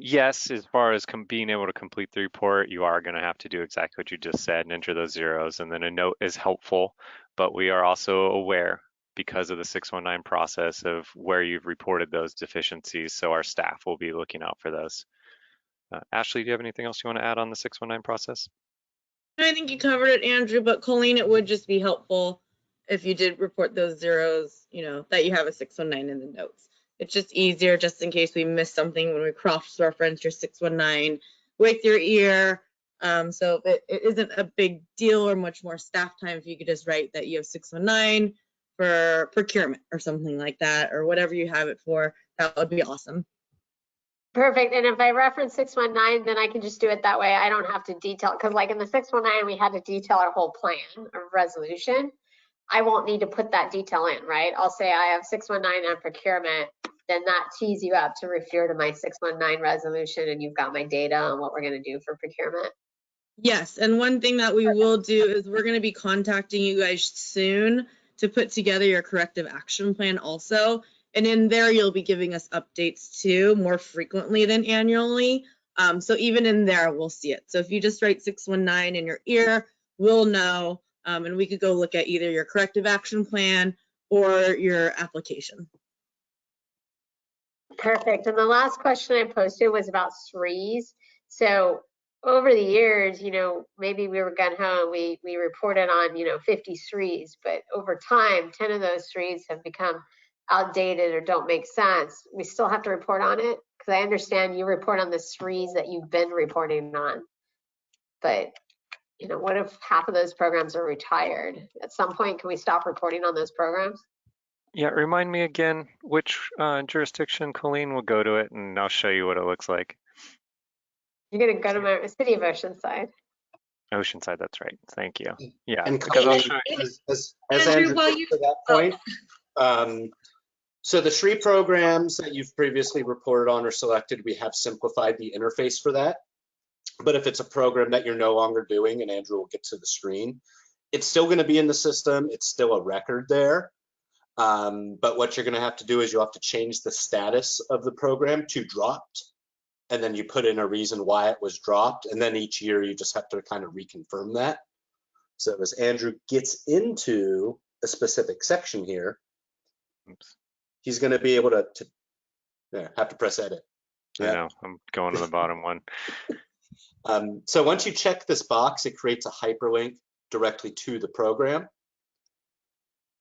Yes, as far as being able to complete the report, you are going to have to do exactly what you just said and enter those zeros, and then a note is helpful, but we are also aware because of the 619 process of where you've reported those deficiencies, so our staff will be looking out for those. Ashley, do you have anything else you want to add on the 619 process? I think you covered it, Andrew, but Colleen, it would just be helpful if you did report those zeros, you know, that you have a 619 in the notes. It's just easier just in case we miss something when we cross-reference your 619 with your EAR. So it isn't a big deal or much more staff time if you could just write that you have 619 for procurement or something like that, or whatever you have it for. That would be awesome. Perfect. And if I reference 619, then I can just do it that way. I don't have to detail, because like in the 619, we had to detail our whole plan of resolution. I won't need to put that detail in, right? I'll say I have 619 on procurement, then that tees you up to refer to my 619 resolution, and you've got my data on what we're going to do for procurement. Yes, and one thing that we will do is we're going to be contacting you guys soon to put together your corrective action plan also. And in there, you'll be giving us updates too, more frequently than annually. So even in there, we'll see it. So if you just write 619 in your ear, we'll know, and we could go look at either your corrective action plan or your application. Perfect. And the last question I posted was about SREs. So over the years, you know, maybe we were gun ho and we reported on, you know, 50 SREs, but over time, 10 of those SREs have become outdated or don't make sense. We still have to report on it, because I understand you report on the SREs that you've been reporting on. But, you know, what if half of those programs are retired? At some point, can we stop reporting on those programs? Yeah, remind me again which jurisdiction, Colleen. We'll go to it and I'll show you what it looks like. You're going to go to my city of Oceanside. Oceanside, that's right. Thank you. Yeah, And because I'll Colleen, show you. as Andrew, Andrew while gets you- to that point, so the SRE programs that you've previously reported on or selected, we have simplified the interface for that. But if it's a program that you're no longer doing, and Andrew will get to the screen, it's still going to be in the system. It's still a record there. But what you're going to have to do is you have to change the status of the program to dropped. And then you put in a reason why it was dropped. And then each year you just have to kind of reconfirm that. So as Andrew gets into a specific section here, Oops. he's going to be able to have to press edit. I know, I'm going to the bottom one. So once you check this box, it creates a hyperlink directly to the program.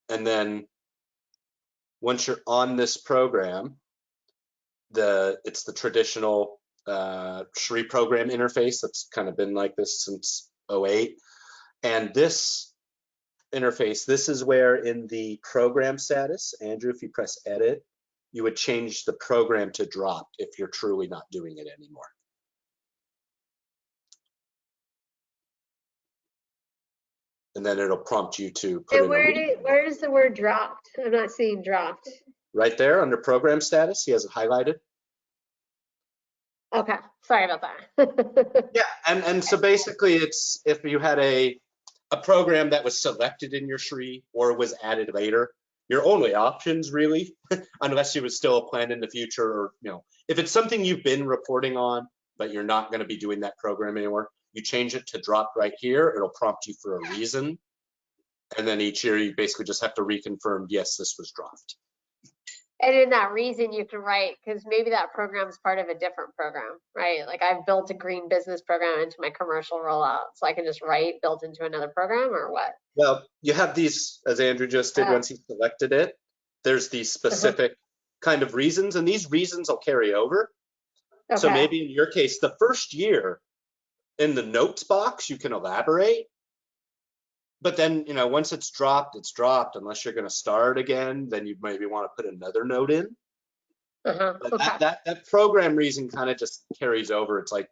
And then once you're on this program, it's the traditional SRE program interface that's kind of been like this since 2008. And this interface, this is where in the program status, Andrew, if you press edit, you would change the program to dropped if you're truly not doing it anymore. And then it'll prompt you to put And in where is the word dropped? I'm not seeing dropped. right there under program status. He has it highlighted. Okay, sorry about that. Yeah, and so basically it's if you had a program that was selected in your SRE or was added later, your only options really, unless you would still plan in the future, or if it's something you've been reporting on, but you're not going to be doing that program anymore, you change it to drop right here. It'll prompt you for a reason. And then each year you basically just have to reconfirm, yes, this was dropped. And in that reason you can write, because maybe that program is part of a different program, right? Like I've built a green business program into my commercial rollout. So I can just write built into another program, or what? Well, you have these, as Andrew just did once he selected it, there's these specific kind of reasons, and these reasons will carry over. Okay. So maybe in your case, the first year in the notes box, you can elaborate. But then, once it's dropped, unless you're going to start again, then you maybe want to put another note in. But that program reason kind of just carries over. It's like,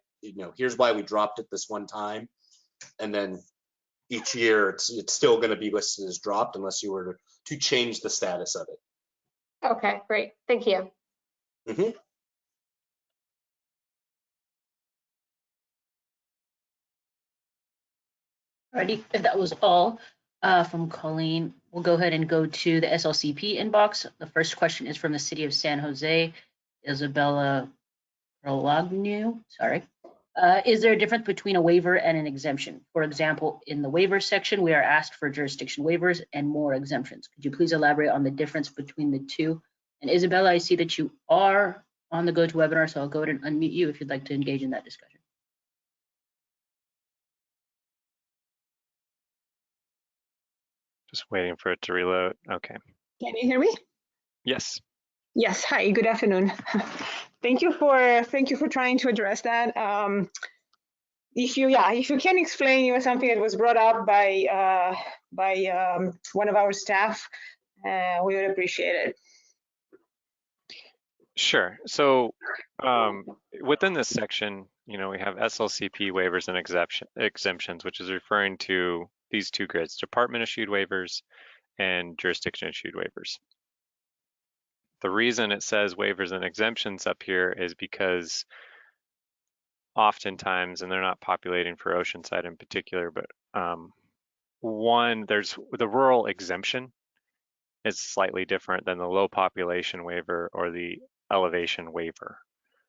here's why we dropped it this one time. And then each year it's still going to be listed as dropped unless you were to change the status of it. Okay, great. Thank you. Mm-hmm. Alrighty, if that was all from Colleen, we'll go ahead and go to the SLCP inbox. The first question is from the city of San Jose, Isabella Rolagnu, sorry. Is there a difference between a waiver and an exemption? For example, in the waiver section, we are asked for jurisdiction waivers and more exemptions. Could you please elaborate on the difference between the two? And Isabella, I see that you are on the GoToWebinar, so I'll go ahead and unmute you if you'd like to engage in that discussion. Just waiting for it to reload. Okay. Can you hear me? Yes. Yes. Hi. Good afternoon. Thank you for trying to address that. If you can explain something that was brought up by one of our staff, we would appreciate it. Sure. So within this section, we have SLCP waivers and exemptions, which is referring to these two grids, department issued waivers and jurisdiction issued waivers. The reason it says waivers and exemptions up here is because oftentimes, and they're not populating for Oceanside in particular, but one, there's the rural exemption is slightly different than the low population waiver or the elevation waiver.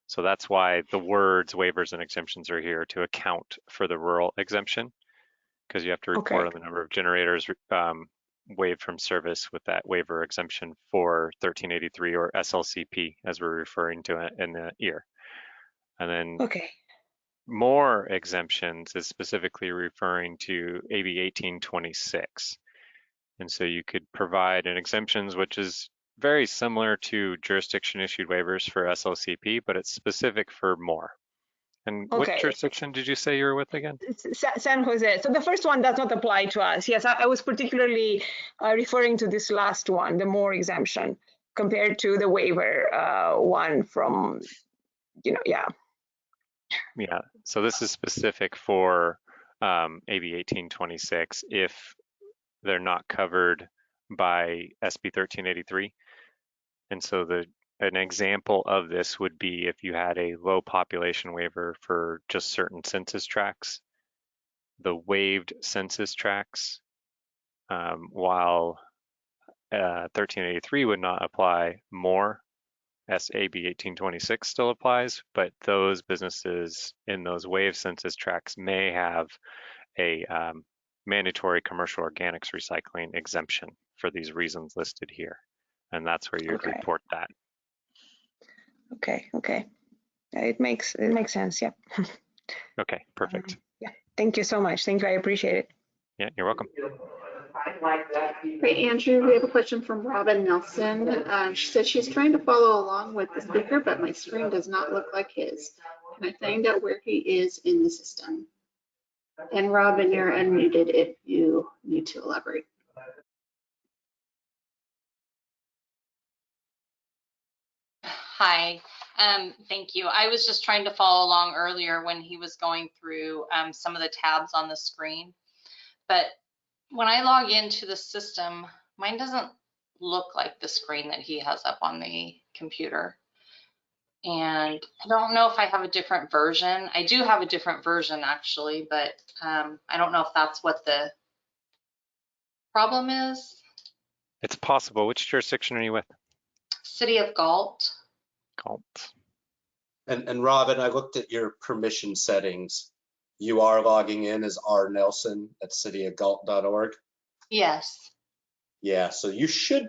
So that's why the words waivers and exemptions are here to account for the rural exemption, because you have to report on the number of generators waived from service with that waiver exemption for 1383 or SLCP, as we're referring to it in the EAR. And then more exemptions is specifically referring to AB 1826. And so you could provide an exemptions, which is very similar to jurisdiction issued waivers for SLCP, but it's specific for more. And what jurisdiction did you say you were with again? San Jose. So the first one does not apply to us. Yes, I was particularly referring to this last one, the more exemption, compared to the waiver one from, yeah. Yeah, so this is specific for AB 1826 if they're not covered by SB 1383. And so an example of this would be if you had a low population waiver for just certain census tracts, the waived census tracts, while 1383 would not apply, more SAB 1826 still applies, but those businesses in those waived census tracts may have a mandatory commercial organics recycling exemption for these reasons listed here. And that's where you'd report that. Okay. It makes sense, yeah. Okay, perfect. Yeah, thank you so much. Thank you, I appreciate it. Yeah, you're welcome. Great, Andrew, we have a question from Robin Nelson. She says she's trying to follow along with the speaker, but my screen does not look like his. Can I find out where he is in the system? And Robin, you're unmuted if you need to elaborate. Hi, thank you. I was just trying to follow along earlier when he was going through some of the tabs on the screen. But when I log into the system, mine doesn't look like the screen that he has up on the computer. And I don't know if I have a different version. I do have a different version actually, but I don't know if that's what the problem is. It's possible. Which jurisdiction are you with? City of Galt. Galt. And Robin, I looked at your permission settings. You are logging in as R. Nelson at cityofgalt.org. Yes. Yeah, so you should,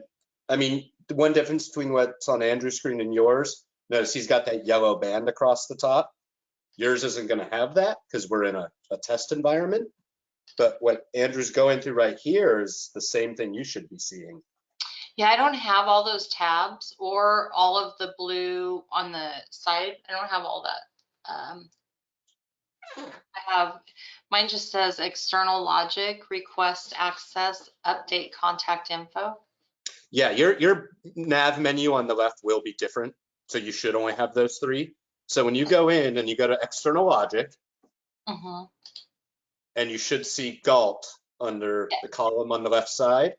I mean, the one difference between what's on Andrew's screen and yours, notice he's got that yellow band across the top. Yours isn't going to have that because we're in a test environment. But what Andrew's going through right here is the same thing you should be seeing. Yeah, I don't have all those tabs or all of the blue on the side. I don't have all that. I have, mine just says external logic, request access, update contact info. Yeah, your nav menu on the left will be different. So you should only have those three. So when you go in and you go to external logic, and you should see Galt under the column on the left side.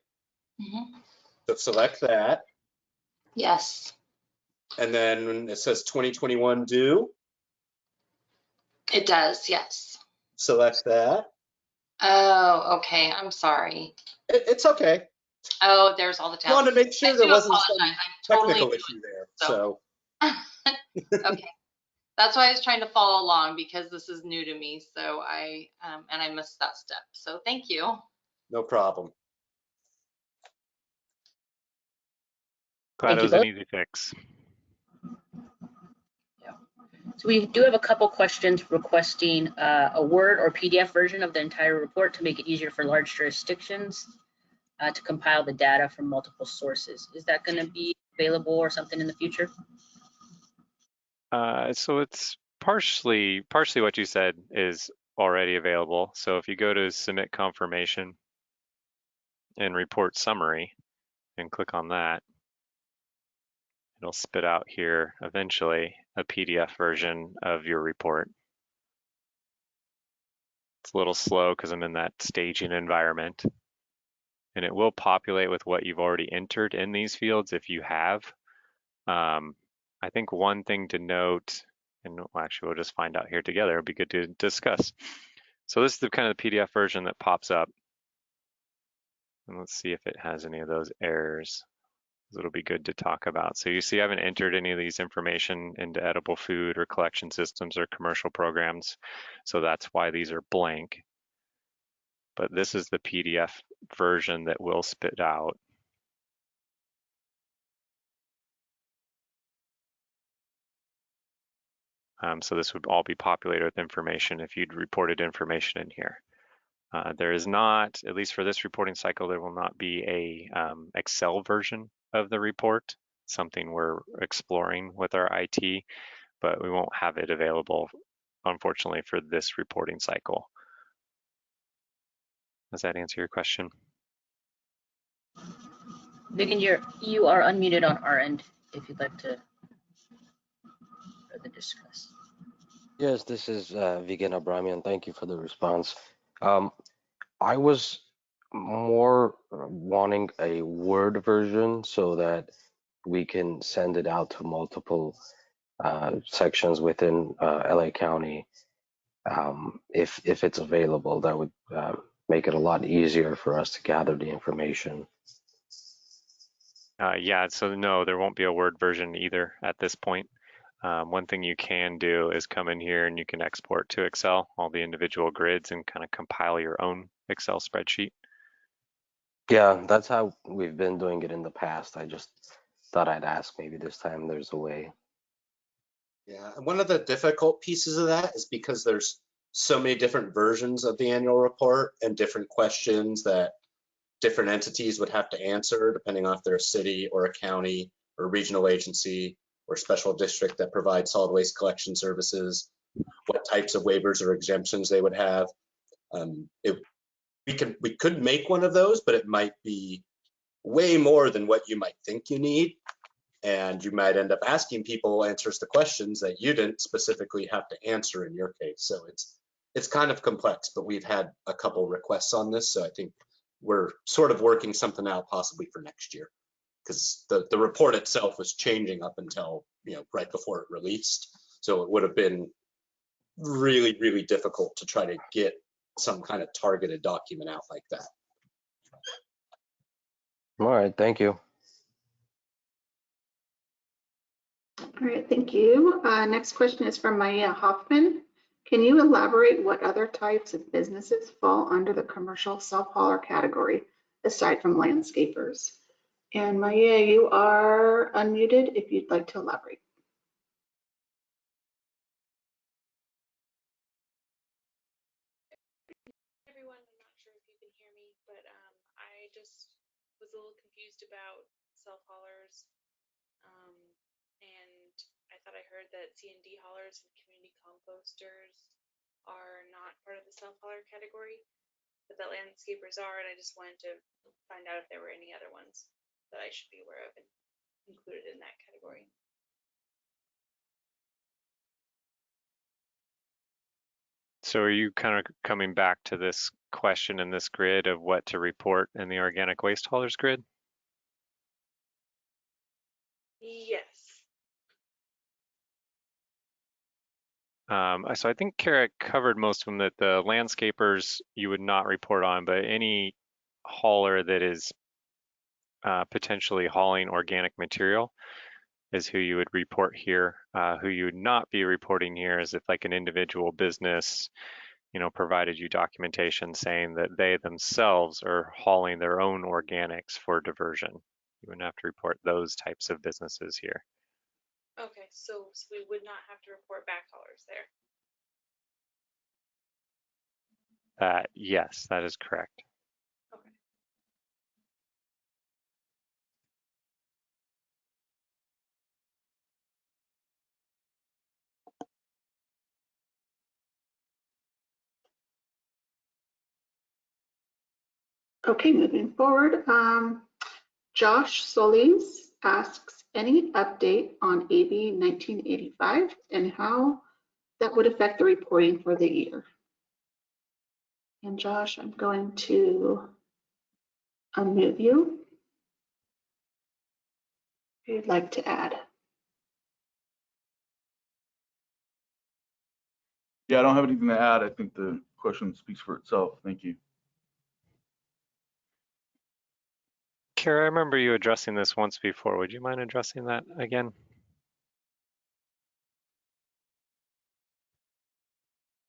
So select that. Yes. And then when it says 2021 due. It does, yes. Select that. Oh, okay. I'm sorry. It's okay. Oh, there's all the tabs. I wanted to make sure there wasn't some technical totally issue there. So. Okay. That's why I was trying to follow along because this is new to me. So I missed that step. So thank you. No problem. Glad it was an easy fix. So we do have a couple questions requesting a Word or PDF version of the entire report to make it easier for large jurisdictions to compile the data from multiple sources. Is that going to be available or something in the future? So it's partially what you said is already available. So if you go to submit confirmation and report summary and click on that, it'll spit out here eventually a PDF version of your report. It's a little slow because I'm in that staging environment. And it will populate with what you've already entered in these fields if you have. I think one thing to note, and actually we'll just find out here together, it'll be good to discuss. So this is the kind of the PDF version that pops up. And let's see if it has any of those errors. It'll be good to talk about. So you see I haven't entered any of these information into edible food or collection systems or commercial programs. So that's why these are blank. But this is the PDF version that will spit out. So this would all be populated with information if you'd reported information in here. There is not, at least for this reporting cycle, there will not be a Excel version of the report, something we're exploring with our IT, but we won't have it available, unfortunately, for this reporting cycle. Does that answer your question? Vigan, you are unmuted on our end if you'd like to further discuss. Yes, this is Vigan Abramian. Thank you for the response. I was more wanting a Word version so that we can send it out to multiple sections within LA County. If it's available, that would make it a lot easier for us to gather the information. Yeah, so no, there won't be a Word version either at this point. One thing you can do is come in here and you can export to Excel all the individual grids and kind of compile your own Excel spreadsheet. Yeah, that's how we've been doing it in the past. I just thought I'd ask, maybe this time there's a way. Yeah, and one of the difficult pieces of that is because there's so many different versions of the annual report and different questions that different entities would have to answer depending on if they're a city or a county or a regional agency or special district that provides solid waste collection services, what types of waivers or exemptions they would have. We could make one of those, but it might be way more than what you might think you need. And you might end up asking people answers to questions that you didn't specifically have to answer in your case. So it's kind of complex, but we've had a couple requests on this. So I think we're sort of working something out possibly for next year, because the report itself was changing up until, right before it released. So it would have been really, really difficult to try to get some kind of targeted document out like that. All right, thank you. All right, thank you. Next question is from Maya Hoffman. Can you elaborate what other types of businesses fall under the commercial self-hauler category aside from landscapers? And Maya, you are unmuted if you'd like to elaborate. Everyone, I'm not sure if you can hear me, but I just was a little confused about self-haulers. And I thought I heard that C&D haulers and community composters are not part of the self-hauler category, but that landscapers are, and I just wanted to find out if there were any other ones that I should be aware of and included in that category. So are you kind of coming back to this question in this grid of what to report in the organic waste haulers grid? Yes. So I think Kara covered most of them, that the landscapers you would not report on, but any hauler that is potentially hauling organic material is who you would report here. Who you would not be reporting here is if like an individual business, provided you documentation saying that they themselves are hauling their own organics for diversion. You wouldn't have to report those types of businesses here. Okay, so we would not have to report back haulers there. Yes, that is correct. Okay, moving forward. Josh Solis asks any update on AB 1985 and how that would affect the reporting for the year. And Josh, I'm going to unmute you if you'd like to add. Yeah, I don't have anything to add. I think the question speaks for itself. Thank you. Kara, I remember you addressing this once before. Would you mind addressing that again?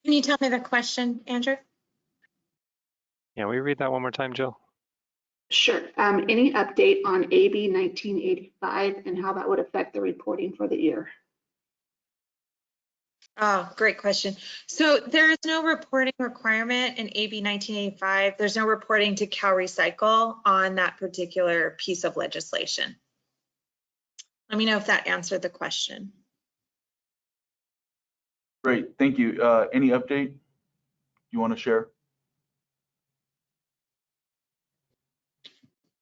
Can you tell me the question, Andrew? Yeah, will you read that one more time, Jill? Sure. Any update on AB 1985 and how that would affect the reporting for the year? Oh, great question. So there is no reporting requirement in AB 1985. There's no reporting to CalRecycle on that particular piece of legislation. Let me know if that answered the question. Great, thank you. Any update you want to share?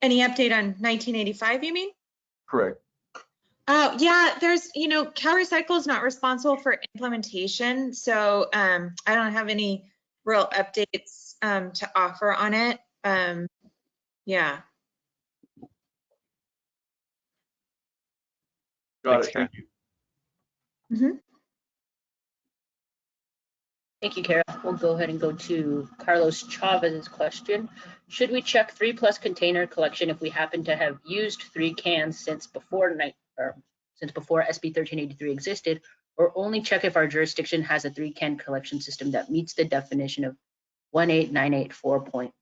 Any update on 1985, you mean? Correct. Oh, yeah, there's, CalRecycle is not responsible for implementation. So I don't have any real updates to offer on it. Yeah. Got it, thank you. Mm-hmm. Thank you, Kara. We'll go ahead and go to Carlos Chavez's question. Should we check 3+ container collection if we happen to have used 3 cans since before SB 1383 existed, or only check if our jurisdiction has a 3-can collection system that meets the definition of 18984.1?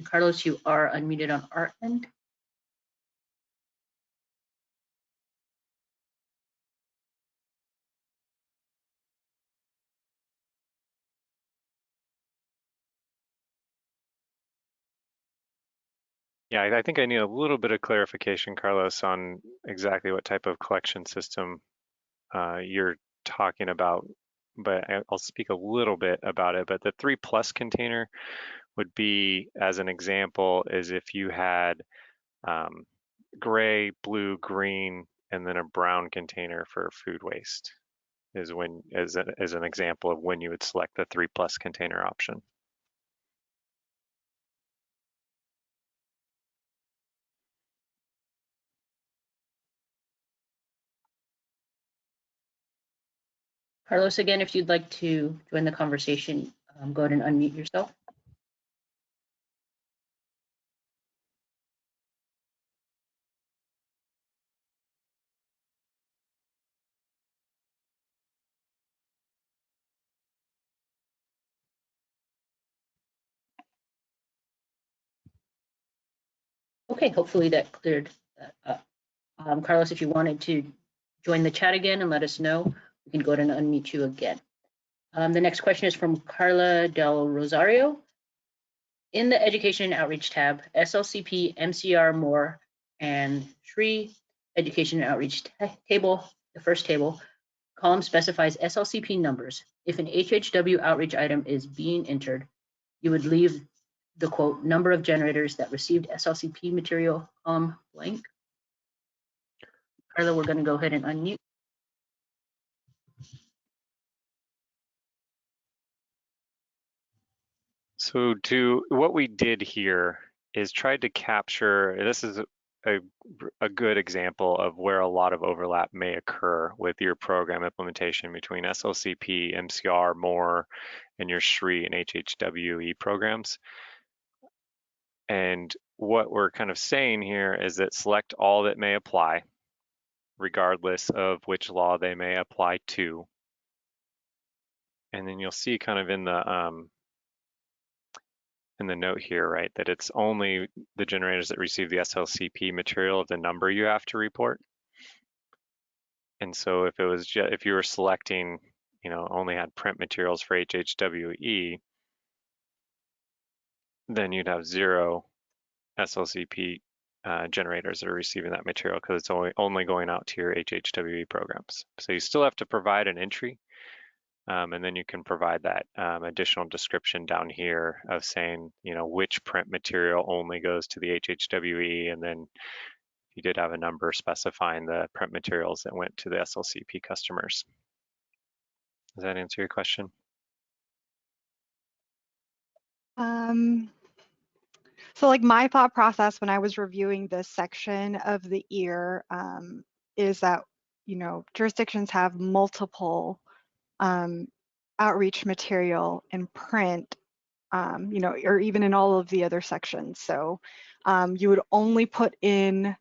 Carlos, you are unmuted on our end. Yeah, I think I need a little bit of clarification, Carlos, on exactly what type of collection system you're talking about, but I'll speak a little bit about it. But the 3+ container would be, as an example, is if you had gray, blue, green, and then a brown container for food waste, is when, as an example of when you would select the 3+ container option. Carlos, again, if you'd like to join the conversation, go ahead and unmute yourself. Okay, hopefully that cleared that up. Carlos, if you wanted to join the chat again and let us know, we can go ahead and unmute you again. The next question is from Carla Del Rosario. In the Education and Outreach tab, SLCP, MCR, MORE, and SRI Education and Outreach table, the first table, column specifies SLCP numbers. If an HHW outreach item is being entered, you would leave the quote number of generators that received SLCP material blank. Carla, we're going to go ahead and unmute. So what we did here is tried to capture, this is a good example of where a lot of overlap may occur with your program implementation between SLCP, MCR, MORE, and your SRI and HHWE programs. And what we're kind of saying here is that select all that may apply, regardless of which law they may apply to. And then you'll see kind of in the note here, right, that it's only the generators that receive the SLCP material of the number you have to report. And so if it was if you were selecting, only had print materials for HHWE, then you'd have 0 SLCP generators that are receiving that material because it's only going out to your HHWE programs. So you still have to provide an entry. And then you can provide that additional description down here of saying, which print material only goes to the HHWE, and then you did have a number specifying the print materials that went to the SLCP customers. Does that answer your question? So like my thought process when I was reviewing this section of the EAR is that, you know, jurisdictions have multiple outreach material in print, you know, or even in all of the other sections. So you would only put in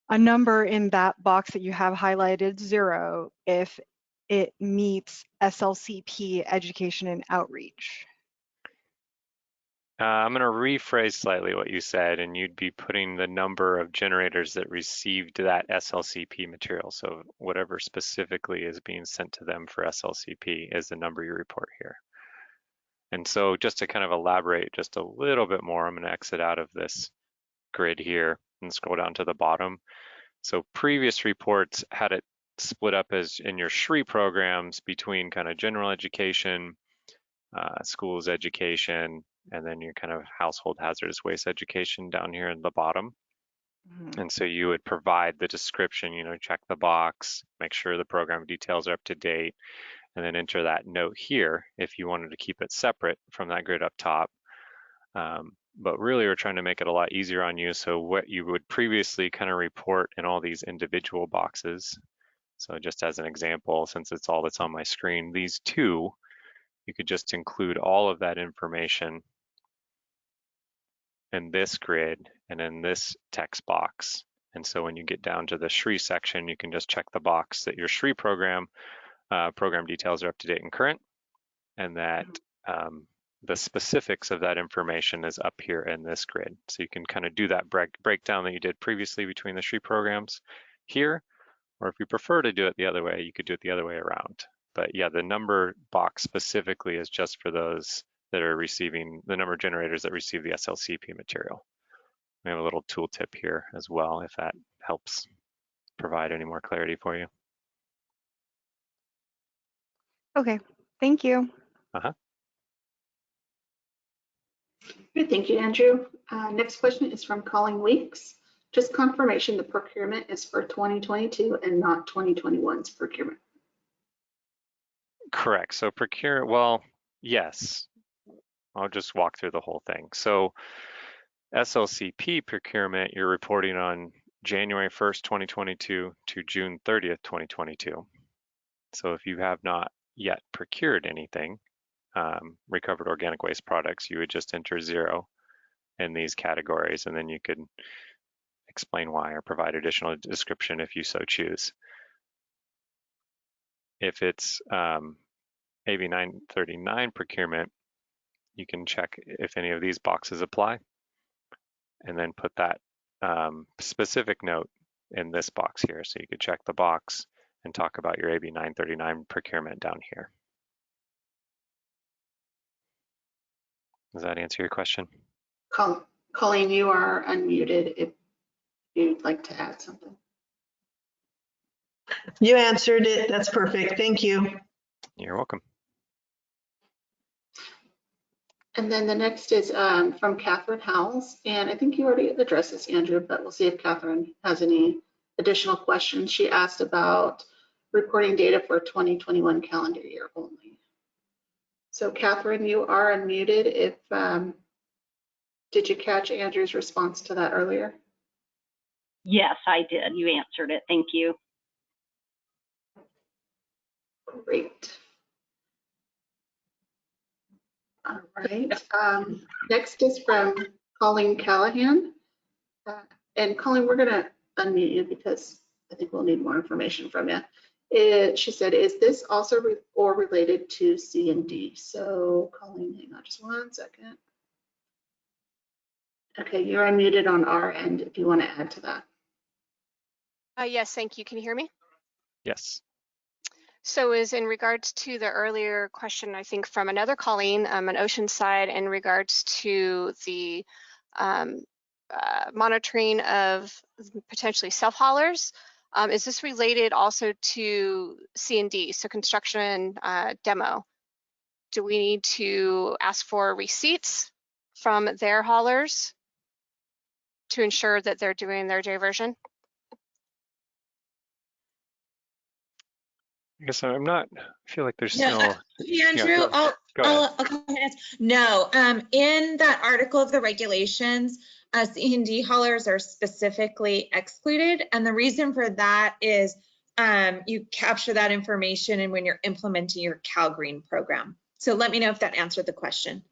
a number in that box that you have highlighted 0 if it meets SLCP education and outreach. I'm going to rephrase slightly what you said, and you'd be putting the number of generators that received that SLCP material. So whatever specifically is being sent to them for SLCP is the number you report here. And so just to kind of elaborate just a little bit more, I'm going to exit out of this grid here and scroll down to the bottom. So previous reports had it split up as in your SHRE programs between kind of general education, schools education, and then your kind of household hazardous waste education down here in the bottom. And so you would provide the description, you know, check the box, make sure the program details are up to date, and then enter that note here if you wanted to keep it separate from that grid up top. But really we're trying to make it a lot easier on you. So what you would previously kind of report in all these individual boxes. So just as an example, since it's all that's on my screen, these two, you could just include all of that information in this grid and in this text box. And so when you get down to the SHRE section, you can just check the box that your SHRE program details are up to date and current, and that the specifics of that information is up here in this grid. So you can kind of do that breakdown that you did previously between the SHRE programs here, or if you prefer to do it the other way, you could do it the other way around. But yeah, the number box specifically is just for those that are receiving the number of generators that receive the SLCP material. We have a little tooltip here as well, if that helps provide any more clarity for you. Okay, thank you. Good, thank you, Andrew. Next question is from Colleen Weeks. Just confirmation the procurement is for 2022 and not 2021's procurement. Correct. So well, yes. I'll just walk through the whole thing. So SLCP procurement, you're reporting on January 1st, 2022 to June 30th, 2022. So if you have not yet procured anything, recovered organic waste products, you would just enter 0 in these categories, and then you could explain why or provide additional description if you so choose. If it's AB 939 procurement, you can check if any of these boxes apply, and then put that specific note in this box here. So you could check the box and talk about your AB 939 procurement down here. Does that answer your question? Colleen, you are unmuted if you'd like to add something. You answered it. That's perfect. Thank you. You're welcome. And then the next is from Catherine Howells. And I think you already addressed this, Andrew, but we'll see if Catherine has any additional questions. She asked about reporting data for 2021 calendar year only. So Catherine, you are unmuted. If did you catch Andrew's response to that earlier? Yes, I did. You answered it. Thank you. Great. All right. Next is from Colleen Callahan. And Colleen, we're going to unmute you because I think we'll need more information from you. She said, is this also or related to C and D? So Colleen, hang on just one second. Okay, you're unmuted on our end if you want to add to that. Yes, thank you. Can you hear me? Yes. So is in regards to the earlier question, I think from another Colleen on Oceanside in regards to the monitoring of potentially self-haulers. Is this related also to C&D, so construction demo? Do we need to ask for receipts from their haulers to ensure that they're doing their diversion? I guess I'm not, I feel like there's No, no. Andrew, Yeah, go ahead. I'll go ahead and answer. No, in that article of the regulations, C&D haulers are specifically excluded. And the reason for that is you capture that information and when you're implementing your CalGreen program. So let me know if that answered the question.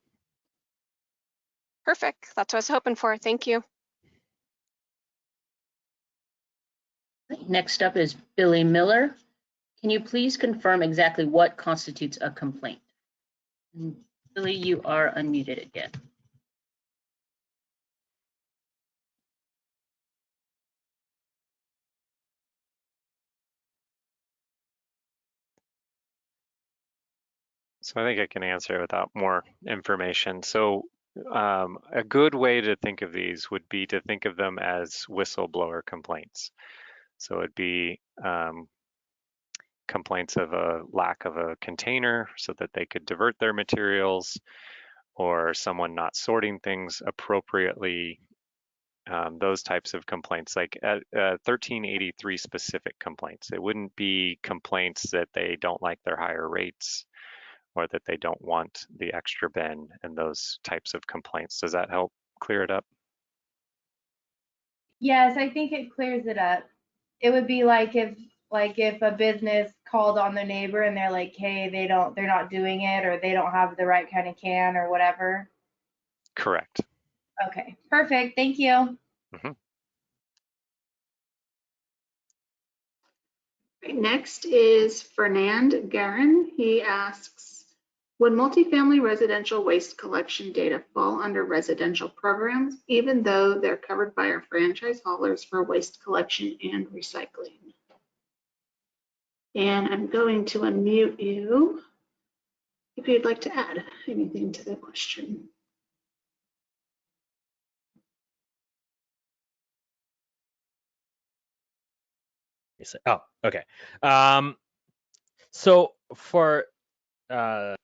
Perfect. That's what I was hoping for. Thank you. Next up is Billy Miller. Can you please confirm exactly what constitutes a complaint? And Billy, you are unmuted again. So I think I can answer without more information. So a good way to think of these would be to think of them as whistleblower complaints. So it'd be complaints of a lack of a container so that they could divert their materials, or someone not sorting things appropriately, those types of complaints, like 1383 specific complaints. It wouldn't be complaints that they don't like their higher rates or that they don't want the extra bin and those types of complaints. Does that help clear it up? Yes, I think it clears it up. It would be like if a business called on their neighbor and they're like, hey, they're not doing it, or they don't have the right kind of can or whatever. Correct. Okay, perfect. Thank you. Next is Fernand Garin. He asks, would multifamily residential waste collection data fall under residential programs, even though they're covered by our franchise haulers for waste collection and recycling? And I'm going to unmute you if you'd like to add anything to the question. Oh, okay. So for our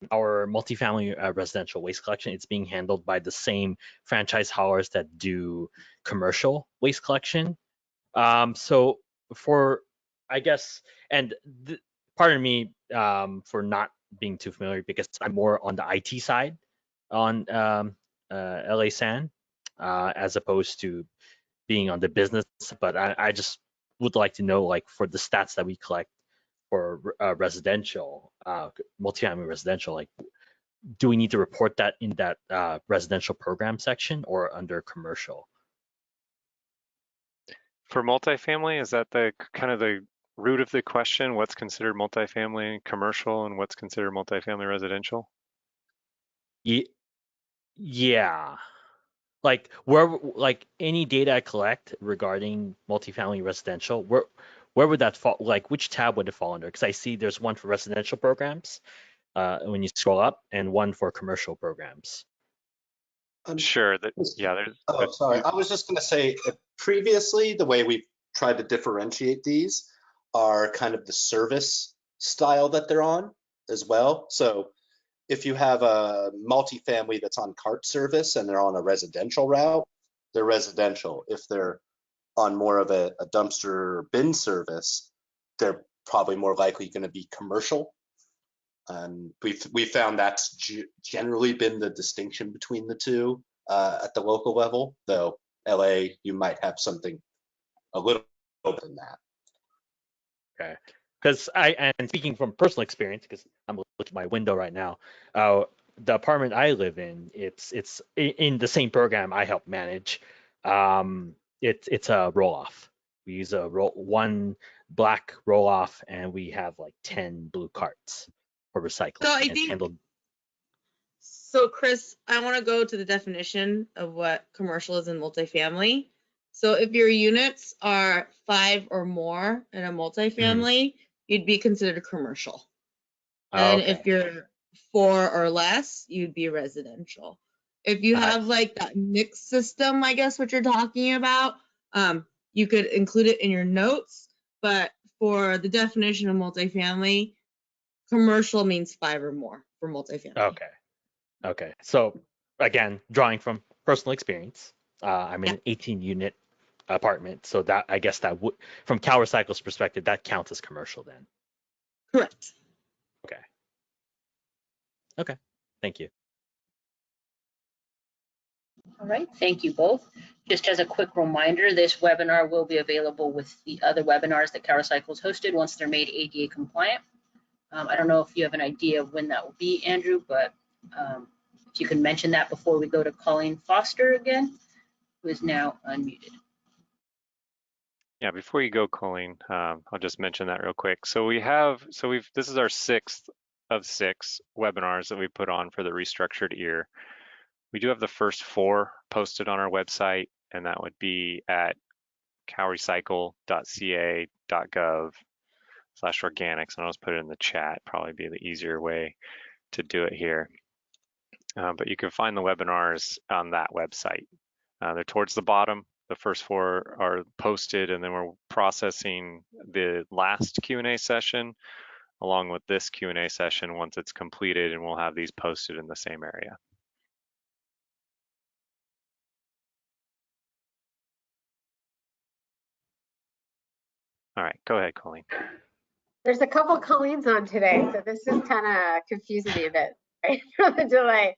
multifamily residential waste collection, it's being handled by the same franchise haulers that do commercial waste collection. So for, I guess, and pardon me for not being too familiar, because I'm more on the IT side on LA San as opposed to being on the business, but I just would like to know, like, for the stats that we collect for residential, multifamily residential, like, do we need to report that in that residential program section or under commercial? For multifamily, is that the kind of the root of the question? What's considered multifamily commercial and what's considered multifamily residential? Yeah. Like any data I collect regarding multifamily residential, where would that fall? Like, which tab would it fall under? Because I see there's one for residential programs when you scroll up, and one for commercial programs. Sure. Sorry. I was just going to say, previously, the way we've tried to differentiate these are kind of the service style that they're on as well. So if you have a multifamily that's on cart service and they're on a residential route, they're residential. If they're on more of a dumpster or bin service, they're probably more likely going to be commercial. And we found that's generally been the distinction between the two at the local level, though LA, you might have something a little than that. Okay. Because and speaking from personal experience, because I'm looking at my window right now, the apartment I live in, it's in the same program I help manage. It's a roll-off. We use one black roll-off, and we have like 10 blue carts for recycling. So I think, so Chris, I want to go to the definition of what commercial is in multifamily. So if your units are 5 or more in a multifamily, you'd be considered commercial. And if you're 4 or less, you'd be residential. If you have like that mixed system, I guess what you're talking about, you could include it in your notes. But for the definition of multifamily, commercial means 5 or more for multifamily. Okay. So again, drawing from personal experience. I'm in an 18-unit apartment, so that I guess that would, from CalRecycle's perspective, that counts as commercial then. Correct. Okay. Okay. Thank you. All right, thank you both. Just as a quick reminder, this webinar will be available with the other webinars that CalRecycle's hosted once they're made ADA compliant. I don't know if you have an idea of when that will be, Andrew, but if you can mention that before we go to Colleen Foster again, who is now unmuted. Yeah, before you go, Colleen, I'll just mention that real quick. So this is our 6th of 6 webinars that we put on for the restructured EAR. We do have the first 4 posted on our website, and that would be at calrecycle.ca.gov/organics. And I'll just put it in the chat, probably be the easier way to do it here. But you can find the webinars on that website. They're towards the bottom. The first 4 are posted, and then we're processing the last Q&A session along with this Q&A session once it's completed, and we'll have these posted in the same area. All right, go ahead, Colleen. There's a couple Colleens on today, so this is kind of confusing me a bit, right, for the delay.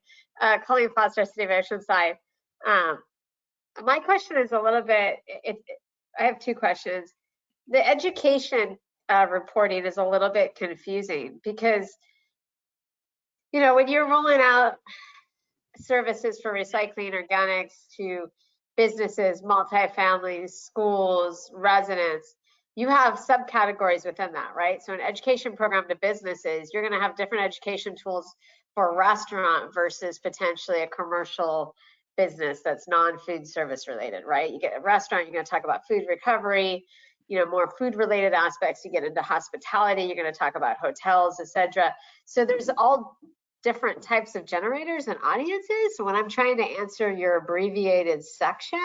Colleen Foster, City of Oceanside. My question is a little bit, I have 2 questions. The education reporting is a little bit confusing because, you know, when you're rolling out services for recycling organics to businesses, multifamilies, schools, residents, you have subcategories within that, right? So an education program to businesses, you're going to have different education tools for a restaurant versus potentially a commercial business that's non-food service related, right? You get a restaurant, you're going to talk about food recovery, you know, more food related aspects. You get into hospitality, you're going to talk about hotels, etc. So there's all different types of generators and audiences. So when I'm trying to answer your abbreviated section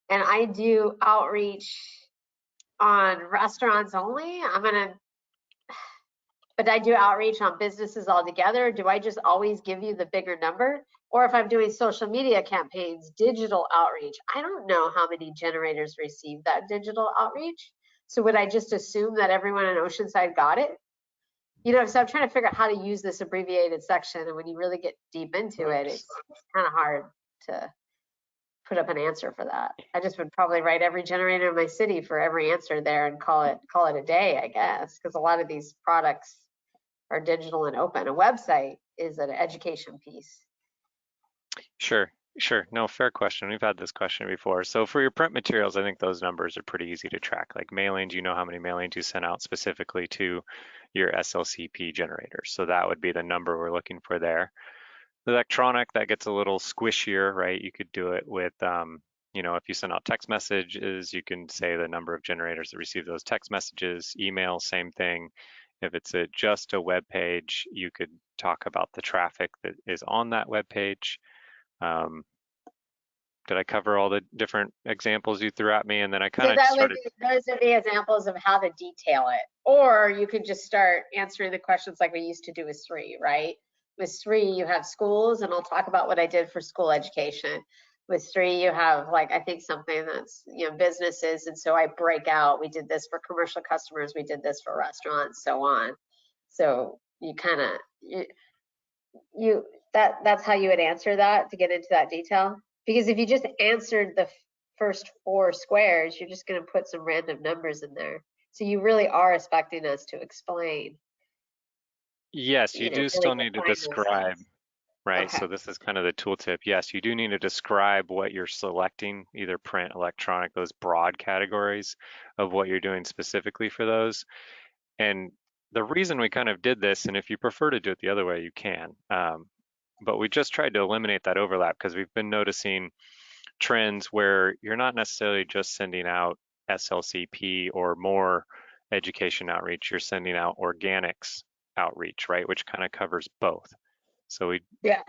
and I do outreach on restaurants only, but I do outreach on businesses altogether. Do I just always give you the bigger number? Or if I'm doing social media campaigns, digital outreach, I don't know how many generators receive that digital outreach. So would I just assume that everyone in Oceanside got it? You know, so I'm trying to figure out how to use this abbreviated section. And when you really get deep into it, it's kind of hard to put up an answer for that. I just would probably write every generator in my city for every answer there and call it a day, I guess, because a lot of these products are digital and open. A website is an education piece. Sure. No, fair question. We've had this question before. So for your print materials, I think those numbers are pretty easy to track. Like mailings, you know how many mailings you sent out specifically to your SLCP generators. So that would be the number we're looking for there. The electronic, that gets a little squishier, right? You could do it with, you know, if you send out text messages, you can say the number of generators that receive those text messages. Email, same thing. If it's just a web page, you could talk about the traffic that is on that web page. Did I cover all the different examples you threw at me? And then I kind of started. Those would be examples of how to detail it. Or you could just start answering the questions like we used to do with 3, right? With 3, you have schools, and I'll talk about what I did for school education. With 3, you have, like, I think something that's, you know, businesses. And so I break out, we did this for commercial customers, we did this for restaurants, so on. So you kind of, that's how you would answer that to get into that detail. Because if you just answered the first 4 squares, you're just going to put some random numbers in there. So you really are expecting us to explain. Yes, you do still need to describe, right? Okay. So this is kind of the tooltip. Yes, you do need to describe what you're selecting, either print, electronic, those broad categories of what you're doing specifically for those. And the reason we kind of did this, and if you prefer to do it the other way, you can. But we just tried to eliminate that overlap because we've been noticing trends where you're not necessarily just sending out SLCP or more education outreach, you're sending out organics outreach, right? Which kind of covers both. So we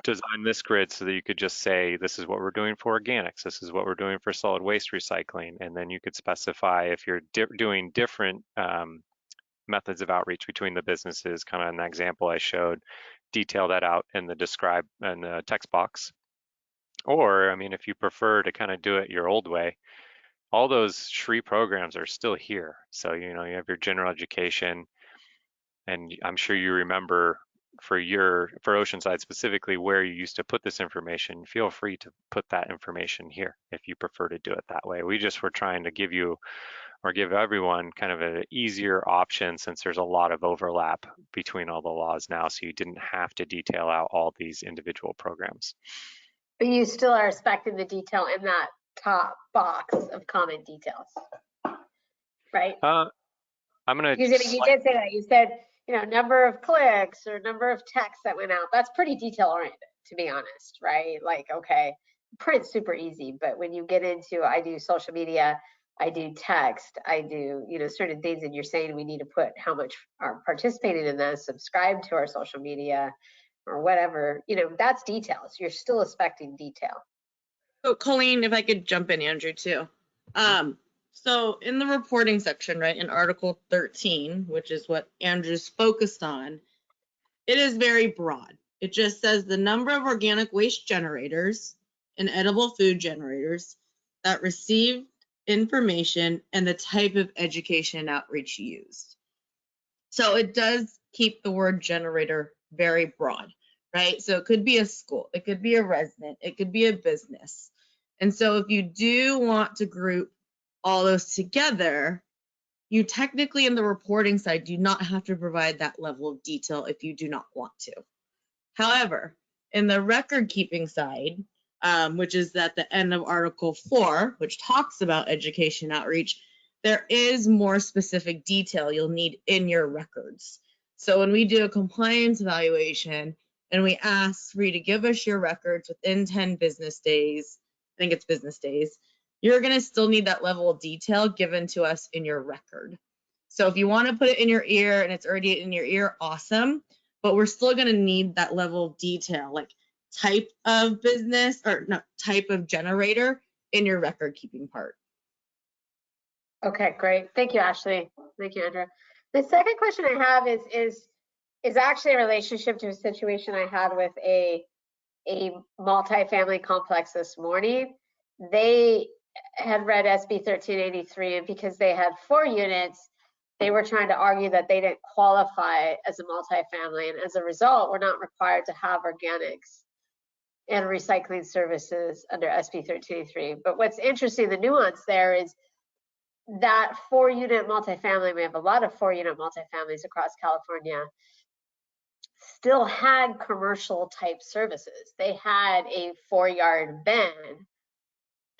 designed this grid so that you could just say, this is what we're doing for organics, this is what we're doing for solid waste recycling. And then you could specify if you're doing different methods of outreach between the businesses, kind of an example I showed, detail that out in the describe and the text box. Or, I mean, if you prefer to kind of do it your old way, all those SHRE programs are still here. So, you know, you have your general education, and I'm sure you remember for Oceanside specifically where you used to put this information. Feel free to put that information here if you prefer to do it that way. We just were trying to give you or give everyone kind of an easier option since there's a lot of overlap between all the laws now, so you didn't have to detail out all these individual programs. But you still are expecting the detail in that top box of comment details, right? I'm gonna. Because you did say that. You said, you know, number of clicks or number of texts that went out. That's pretty detail oriented, to be honest, right? Like, okay, print's super easy, but when you get into, I do social media, I do text, I do, you know, certain things, and you're saying we need to put how much are participating in this, subscribe to our social media, or whatever, you know, that's details. You're still expecting detail. So Colleen, if I could jump in, Andrew, too. So in the reporting section, right, in Article 13, which is what Andrew's focused on, it is very broad. It just says the number of organic waste generators and edible food generators that receive information and the type of education and outreach used. So it does keep the word generator very broad, right? So it could be a school, it could be a resident, it could be a business. And so if you do want to group all those together, you technically in the reporting side do not have to provide that level of detail if you do not want to. However, in the record keeping side, which is at the end of Article 4, which talks about education outreach, there is more specific detail you'll need in your records. So when we do a compliance evaluation and we ask for you to give us your records within 10 business days, I think it's business days, you're going to still need that level of detail given to us in your record. So if you want to put it in your ear and it's already in your ear, awesome. But we're still going to need that level of detail, like type of business or no, type of generator in your record keeping part. Okay, great. Thank you, Ashley. Thank you, Andrew. The second question I have is actually a relationship to a situation I had with a multifamily complex this morning. They had read SB 1383, and because they had 4 units, they were trying to argue that they didn't qualify as a multifamily, and as a result, we're not required to have organics and recycling services under SB 1383. But what's interesting, the nuance there is that 4-unit multifamily, we have a lot of 4-unit multifamilies across California, still had commercial type services. They had a 4-yard bin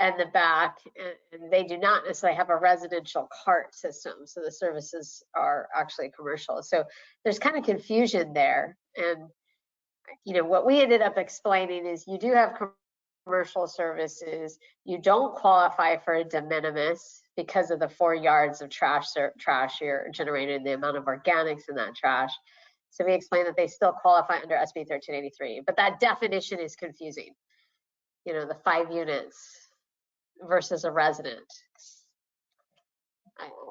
in the back, and they do not necessarily have a residential cart system. So the services are actually commercial. So there's kind of confusion there. And, you know, what we ended up explaining is you do have commercial services. You don't qualify for a de minimis because of the 4 yards of trash you're generating, the amount of organics in that trash. So we explained that they still qualify under SB 1383, but that definition is confusing. You know, the 5 units versus a resident.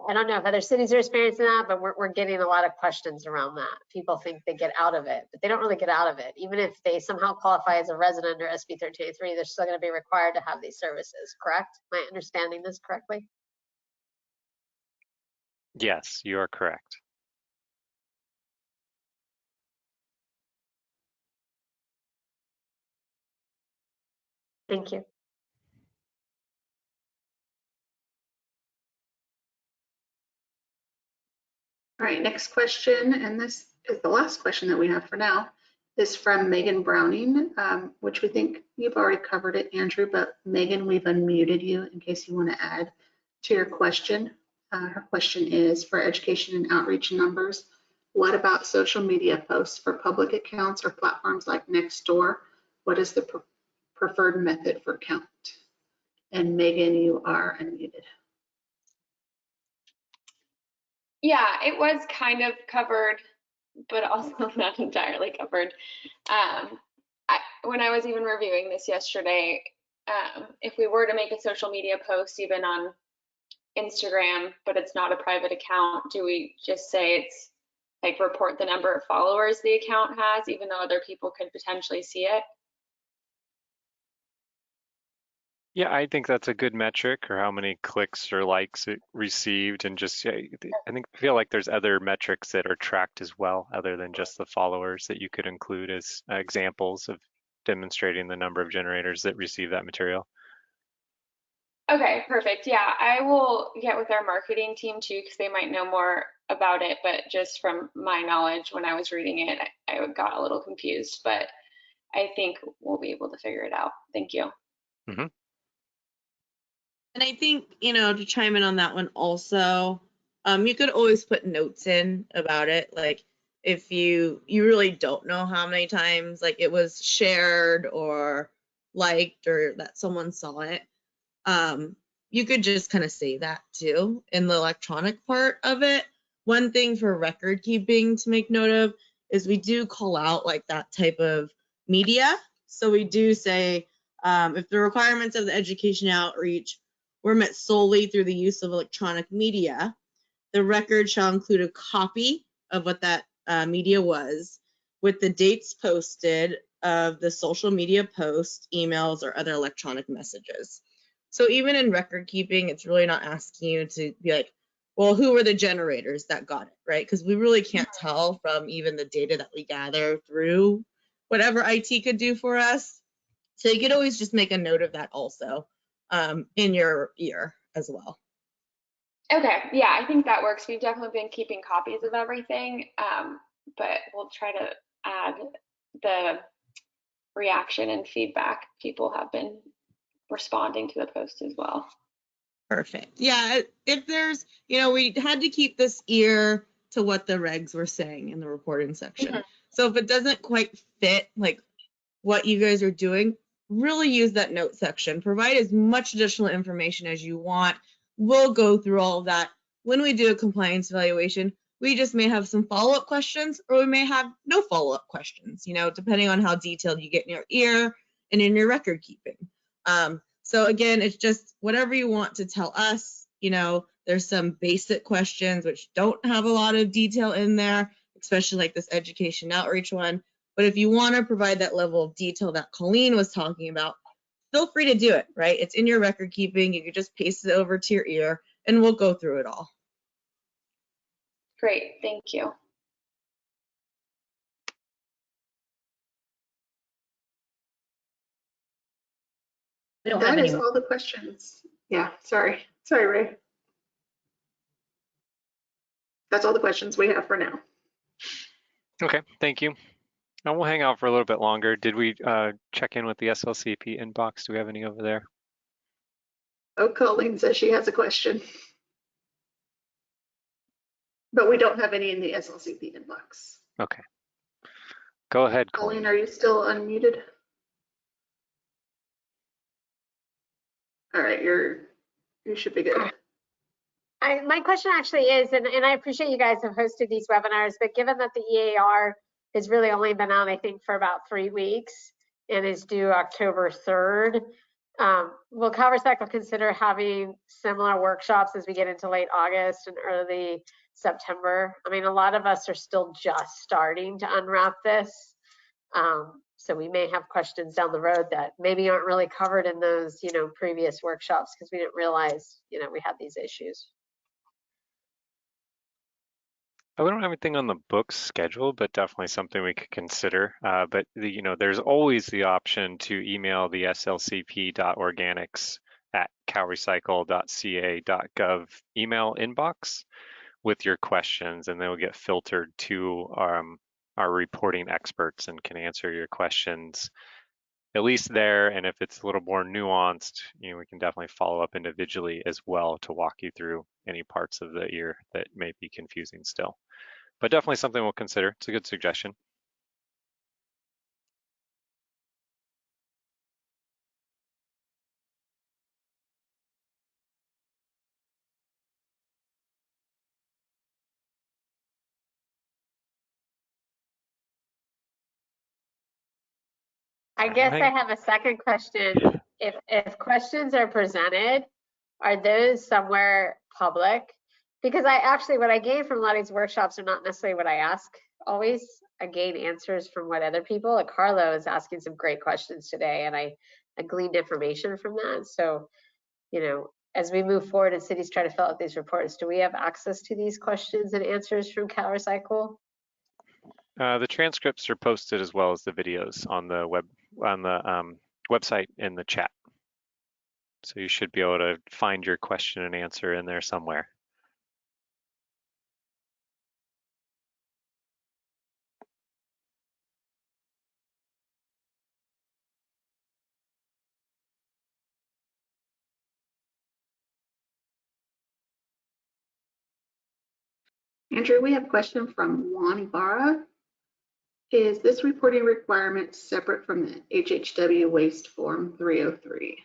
I don't know if other cities are experiencing that, but we're getting a lot of questions around that. People think they get out of it, but they don't really get out of it. Even if they somehow qualify as a resident under SB 1383, they're still going to be required to have these services, correct? Am I understanding this correctly? Yes, you are correct. Thank you. All right, next question, and this is the last question that we have for now, is from Megan Browning, which we think you've already covered it, Andrew, but Megan, we've unmuted you in case you want to add to your question. Her question is, for education and outreach numbers, what about social media posts for public accounts or platforms like Nextdoor? What is the preferred method for count? And Megan, you are unmuted. Yeah, it was kind of covered, but also not entirely covered. When I was even reviewing this yesterday, if we were to make a social media post, even on Instagram, but it's not a private account, do we just say it's like report the number of followers the account has, even though other people could potentially see it? Yeah, I think that's a good metric, or how many clicks or likes it received, and just I feel like there's other metrics that are tracked as well, other than just the followers, that you could include as examples of demonstrating the number of generators that receive that material. Okay, perfect. Yeah, I will get with our marketing team too, because they might know more about it. But just from my knowledge, when I was reading it, I got a little confused. But I think we'll be able to figure it out. Thank you. Mm-hmm. And I think, to chime in on that one also, you could always put notes in about it. Like if you really don't know how many times like it was shared or liked or that someone saw it, you could just kind of say that too in the electronic part of it. One thing for record keeping to make note of is we do call out like that type of media. So we do say if the requirements of the education outreach were met solely through the use of electronic media, the record shall include a copy of what that media was with the dates posted of the social media posts, emails, or other electronic messages. So even in record keeping, it's really not asking you to be like, well, who were the generators that got it, right? Because we really can't tell from even the data that we gather through whatever IT could do for us. So you could always just make a note of that also in your EAR as well. Okay, yeah, I think that works. We've definitely been keeping copies of everything, but we'll try to add the reaction and feedback. People have been responding to the post as well. Perfect. Yeah, if there's, we had to keep this EAR to what the regs were saying in the reporting section. Mm-hmm. So if it doesn't quite fit like what you guys are doing, really use that note section. Provide as much additional information as you want. We'll go through all of that. When we do a compliance evaluation, we just may have some follow-up questions or we may have no follow-up questions, depending on how detailed you get in your EAR and in your record keeping. So again, it's just whatever you want to tell us. There's some basic questions which don't have a lot of detail in there, especially like this education outreach one. But if you want to provide that level of detail that Colleen was talking about, feel free to do it, right? It's in your record keeping. You can just paste it over to your EAR and we'll go through it all. Great, thank you. That is all the questions. Yeah, sorry, Ray. That's all the questions we have for now. Okay, thank you. And we'll hang out for a little bit longer. Did we check in with the SLCP inbox? Do we have any over there? Oh, Colleen says she has a question. But we don't have any in the SLCP inbox. Okay. Go ahead, Colleen, are you still unmuted? All right, you should be good. My question actually is, and I appreciate you guys have hosted these webinars, but given that the EAR has really only been out, I think, for about 3 weeks and is due October 3rd, will CalRecycle consider having similar workshops as we get into late August and early September? I mean, a lot of us are still just starting to unwrap this. So we may have questions down the road that maybe aren't really covered in those, previous workshops because we didn't realize, we had these issues. We don't have anything on the books scheduled, but definitely something we could consider. But there's always the option to email the slcp.organics@calrecycle.ca.gov email inbox with your questions, and they'll get filtered to our reporting experts and can answer your questions at least there. And if it's a little more nuanced, we can definitely follow up individually as well to walk you through any parts of the EAR that may be confusing still. But definitely something we'll consider. It's a good suggestion. I guess I have a second question. If questions are presented, are those somewhere public? Because what I gain from a lot of these workshops are not necessarily what I ask always. I gain answers from what other people, like Carlo is asking some great questions today, and I gleaned information from that. So, you know, as we move forward and cities try to fill out these reports, do we have access to these questions and answers from CalRecycle? The transcripts are posted as well as the videos on the website in the chat. So you should be able to find your question and answer in there somewhere. Andrew, we have a question from Juan Ibarra. Is this reporting requirement separate from the HHW waste form 303?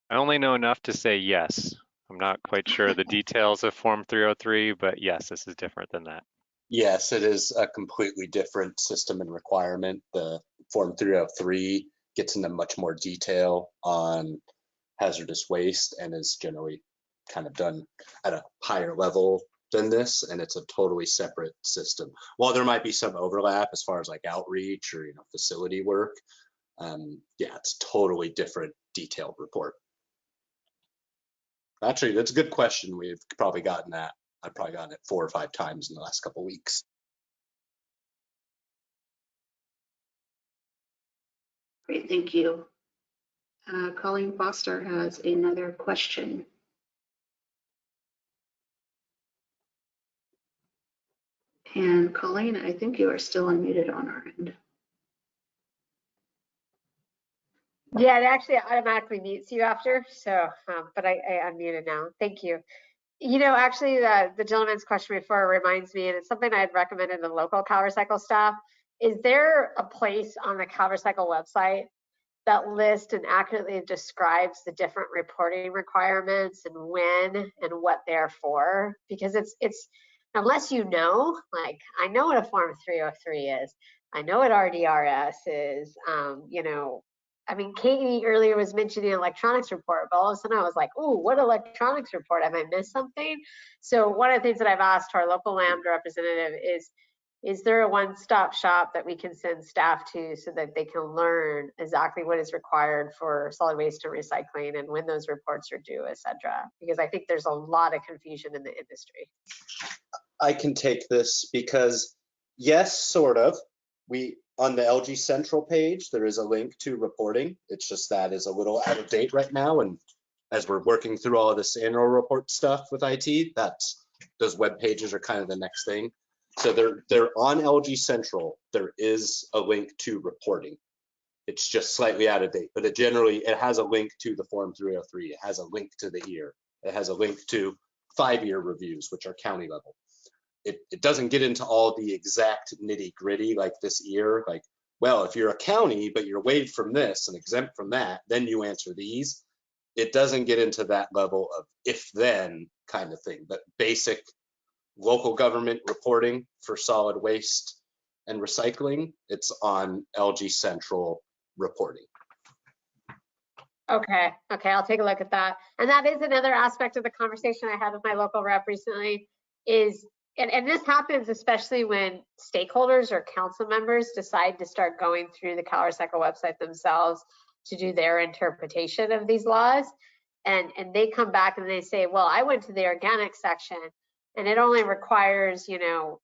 I only know enough to say yes. I'm not quite sure the details of form 303, but yes, this is different than that. Yes, it is a completely different system and requirement. The form 303 gets into much more detail on hazardous waste and is generally kind of done at a higher level than this, and it's a totally separate system. While there might be some overlap as far as like outreach or facility work, yeah, it's totally different detailed report. Actually, that's a good question. We've probably gotten that. I've probably gotten it 4 or 5 times in the last couple of weeks. Great, thank you. Colleen Foster has another question. And Colleen, I think you are still unmuted on our end. Yeah, it actually automatically mutes you after, so, but I unmuted now. Thank you. You know, actually, the gentleman's question before reminds me, and it's something I had recommended to local CalRecycle staff. Is there a place on the CalRecycle website that lists and accurately describes the different reporting requirements and when and what they're for? Because it's unless you know, like I know what a Form 303 is, I know what RDRS is, you know, I mean, Katie earlier was mentioning electronics report, but all of a sudden I was like, oh, what electronics report? Have I missed something? So one of the things that I've asked our local Lambda representative is there a one-stop shop that we can send staff to so that they can learn exactly what is required for solid waste and recycling and when those reports are due, et cetera? Because I think there's a lot of confusion in the industry. I can take this because yes, sort of. On the LG Central page, there is a link to reporting. It's just that is a little out of date right now. And as we're working through all of this annual report stuff with IT, those web pages are kind of the next thing. So they're on LG Central. There is a link to reporting. It's just slightly out of date, but it has a link to the Form 303. It has a link to the EAR. It has a link to 5-year reviews, which are county level. It doesn't get into all the exact nitty gritty like this EAR, like, well, if you're a county, but you're waived from this and exempt from that, then you answer these. It doesn't get into that level of if then kind of thing, but basic local government reporting for solid waste and recycling, it's on LG Central reporting. Okay, I'll take a look at that. And that is another aspect of the conversation I had with my local rep recently is, and this happens especially when stakeholders or council members decide to start going through the CalRecycle website themselves to do their interpretation of these laws. And they come back and they say, well, I went to the organic section and it only requires, you know,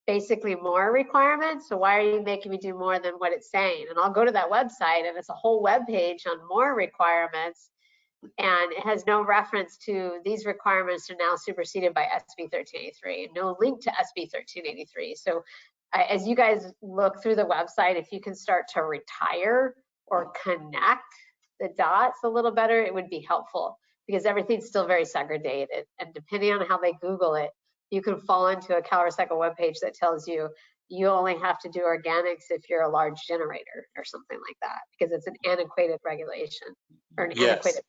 basically more requirements. So why are you making me do more than what it's saying? And I'll go to that website and it's a whole web page on more requirements. And it has no reference to these requirements are now superseded by SB 1383, no link to SB 1383. So as you guys look through the website, if you can start to retire or connect the dots a little better, it would be helpful because everything's still very segregated. And depending on how they Google it, you can fall into a CalRecycle webpage that tells you you only have to do organics if you're a large generator or something like that, because it's an antiquated regulation or an antiquated.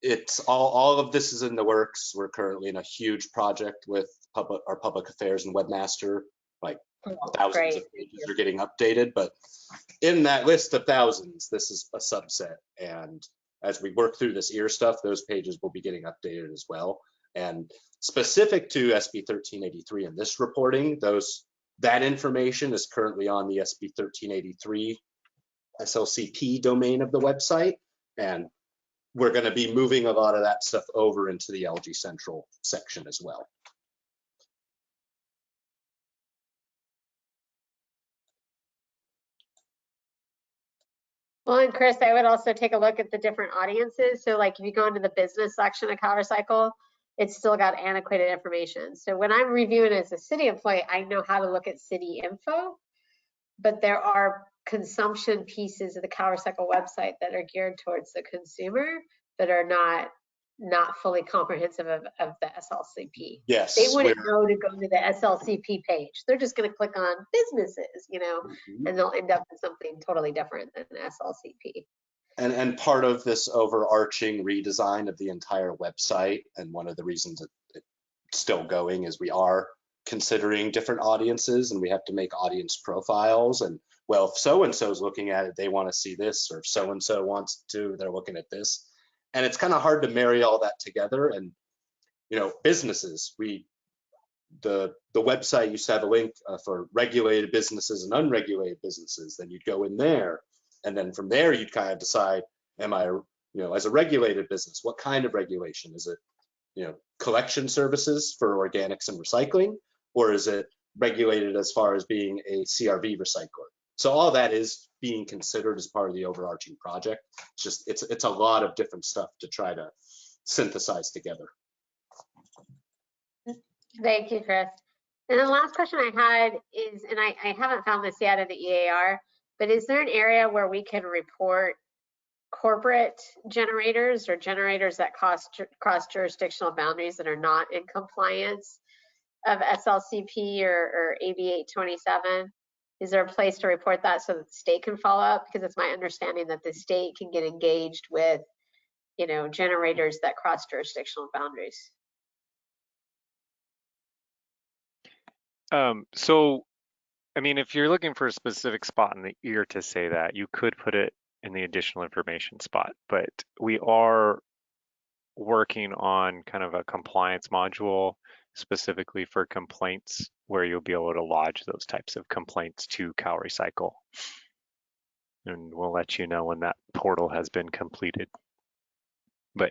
It's all of this is in the works. We're currently in a huge project with our public affairs and webmaster. Like thousands of pages are getting updated, but in that list of thousands, this is a subset. And as we work through this EAR stuff, those pages will be getting updated as well. And specific to SB 1383 and this reporting, those That information is currently on the SB 1383 SLCP domain of the website, and we're going to be moving a lot of that stuff over into the LG Central section as well. Well, and Chris, I would also take a look at the different audiences. So like if you go into the business section of CalRecycle, it's still got antiquated information. So when I'm reviewing as a city employee, I know how to look at city info, but there are consumption pieces of the CalRecycle website that are geared towards the consumer that are not fully comprehensive of the SLCP. Yes. They wouldn't know to go to the SLCP page. They're just going to click on businesses, you know, and they'll end up with something totally different than SLCP. And part of this overarching redesign of the entire website, and one of the reasons it's still going, is we are considering different audiences, and we have to make audience profiles. And well, if so-and-so is looking at it, they want to see this, or if so-and-so wants to, they're looking at this. And it's kind of hard to marry all that together. And, you know, businesses, the website used to have a link for regulated businesses and unregulated businesses. Then you'd go in there, and then from there you'd kind of decide, am I, you know, as a regulated business, what kind of regulation? Is it, you know, collection services for organics and recycling, or is it regulated as far as being a CRV recycler? So all that is being considered as part of the overarching project. It's just, it's a lot of different stuff to try to synthesize together. Thank you, Chris. And the last question I had is, and I haven't found this yet in the EAR, but is there an area where we can report corporate generators or generators that cross jurisdictional boundaries that are not in compliance of SLCP or AB 827? Is there a place to report that so that the state can follow up? Because it's my understanding that the state can get engaged with, you know, generators that cross jurisdictional boundaries. So, I mean, if you're looking for a specific spot in the EAR to say that, you could put it in the additional information spot, but we are working on kind of a compliance module specifically for complaints where you'll be able to lodge those types of complaints to CalRecycle. And we'll let you know when that portal has been completed.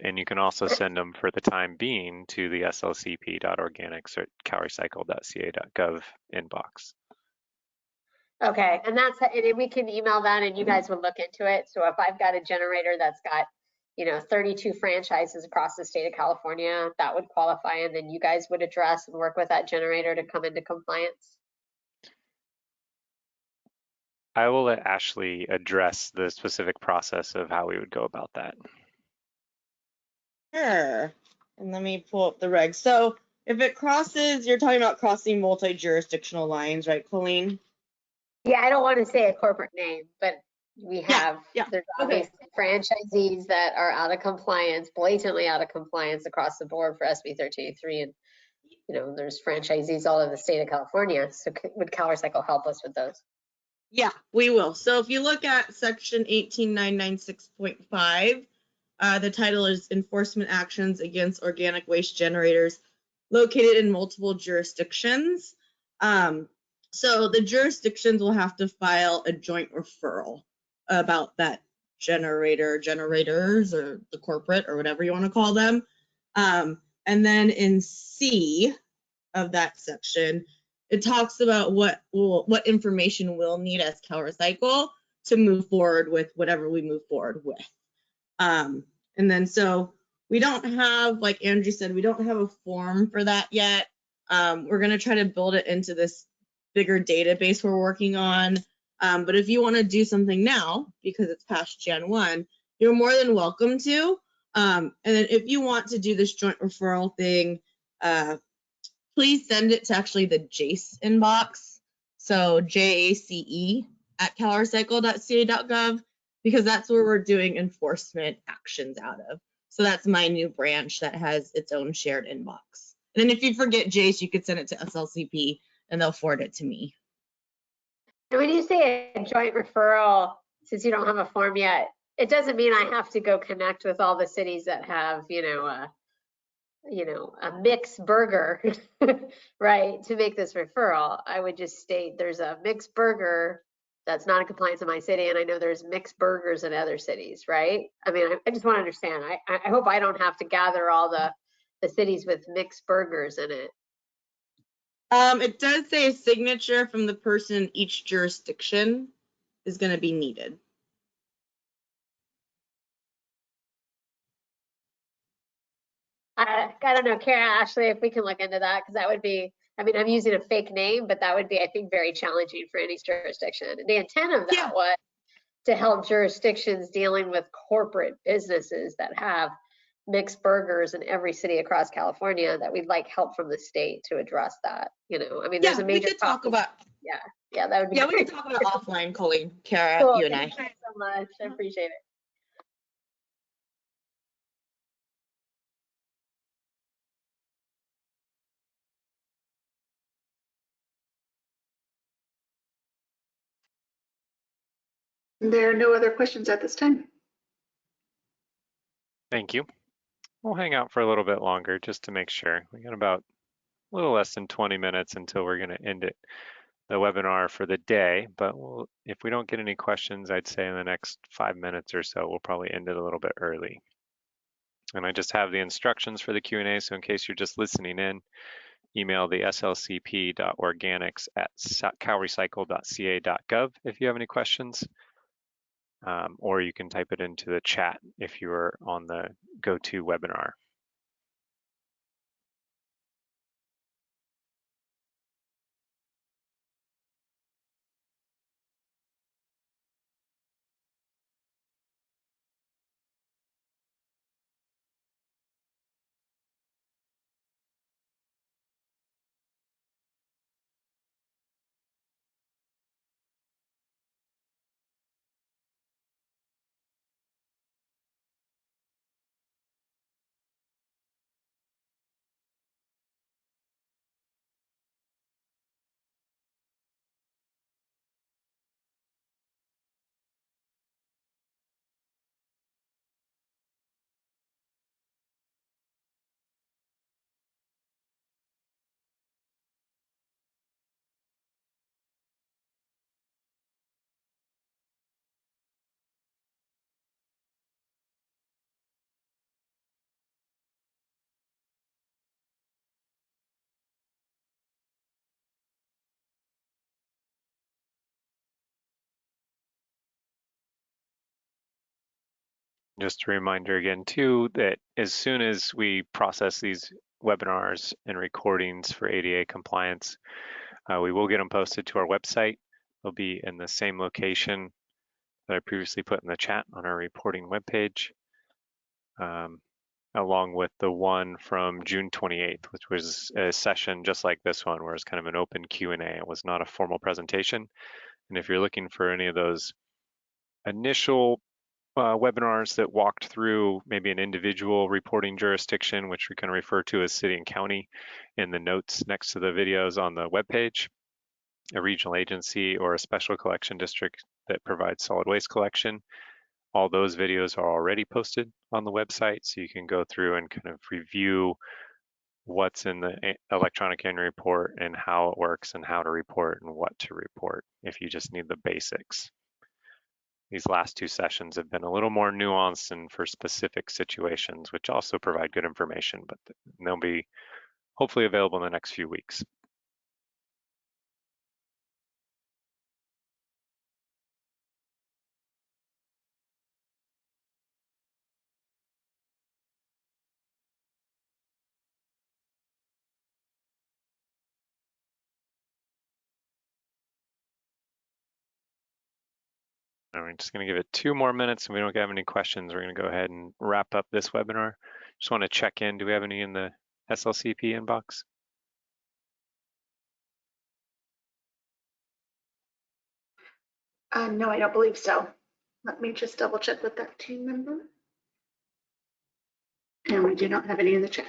And you can also send them for the time being to the slcp.organics or calrecycle.ca.gov inbox. Okay, and we can email that and you guys would look into it. So if I've got a generator that's got, you know, 32 franchises across the state of California, that would qualify, and then you guys would address and work with that generator to come into compliance. I will let Ashley address the specific process of how we would go about that. Sure. And let me pull up the regs. So if it crosses, you're talking about crossing multi-jurisdictional lines, right, Colleen? Yeah, I don't want to say a corporate name, but we have, there's obviously franchisees that are out of compliance, blatantly out of compliance across the board for SB 1383. And, you know, there's franchisees all over the state of California. So would CalRecycle help us with those? Yeah, we will. So if you look at section 18996.5, the title is Enforcement Actions Against Organic Waste Generators Located in Multiple Jurisdictions. So the jurisdictions will have to file a joint referral about that generators, or the corporate, or whatever you want to call them. And then in C of that section, it talks about what information we'll need as CalRecycle to move forward with whatever we move forward with. And then so we don't have, like Andrew said, we don't have a form for that yet. We're going to try to build it into this bigger database we're working on. But if you want to do something now, because it's past Jan 1, you're more than welcome to. And then if you want to do this joint referral thing, please send it to actually the JACE inbox. So JACE@calrecycle.ca.gov, because that's where we're doing enforcement actions out of. So that's my new branch that has its own shared inbox. And then if you forget JACE, you could send it to SLCP and they'll forward it to me. And when you say a joint referral, since you don't have a form yet, it doesn't mean I have to go connect with all the cities that have, you know, you know, a mixed burger, right, to make this referral. I would just state there's a mixed burger that's not in compliance in my city, and I know there's mixed burgers in other cities, right? I mean, I just want to understand. I hope I don't have to gather all the cities with mixed burgers in it. It does say a signature from the person in each jurisdiction is going to be needed. I don't know, Kara, Ashley, if we can look into that, because that would be, I mean, I'm using a fake name, but that would be, I think, very challenging for any jurisdiction. And the intent of that was to help jurisdictions dealing with corporate businesses that have mixed burgers in every city across California, that we'd like help from the state to address that. You know, I mean, there's a major we could talk about. Yeah, that would be. Yeah, we great. can talk about it offline, Colleen, Kara, Cool. you and I. Thank you so much. I appreciate it. There are no other questions at this time. Thank you. We'll hang out for a little bit longer just to make sure. We got about a little less than 20 minutes until we're going to end it, the webinar for the day. But if we don't get any questions, I'd say in the next 5 minutes or so, we'll probably end it a little bit early. And I just have the instructions for the Q&A. So in case you're just listening in, email the slcp.organics@calrecycle.ca.gov if you have any questions. Or you can type it into the chat if you're on the GoToWebinar. Just a reminder again too, that as soon as we process these webinars and recordings for ADA compliance, we will get them posted to our website. They'll be in the same location that I previously put in the chat on our reporting webpage, along with the one from June 28th, which was a session just like this one, where it's kind of an open Q&A. It was not a formal presentation. And if you're looking for any of those initial webinars that walked through maybe an individual reporting jurisdiction, which we can refer to as city and county in the notes next to the videos on the webpage, a regional agency or a special collection district that provides solid waste collection. All those videos are already posted on the website, so you can go through and kind of review what's in the electronic annual report and how it works and how to report and what to report if you just need the basics. These last two sessions have been a little more nuanced and for specific situations, which also provide good information, but they'll be hopefully available in the next few weeks. And we're just going to give it 2 more minutes, and we don't have any questions. We're going to go ahead and wrap up this webinar. Just want to check in. Do we have any in the SLCP inbox? No, I don't believe so. Let me just double check with that team member. And we do not have any in the chat.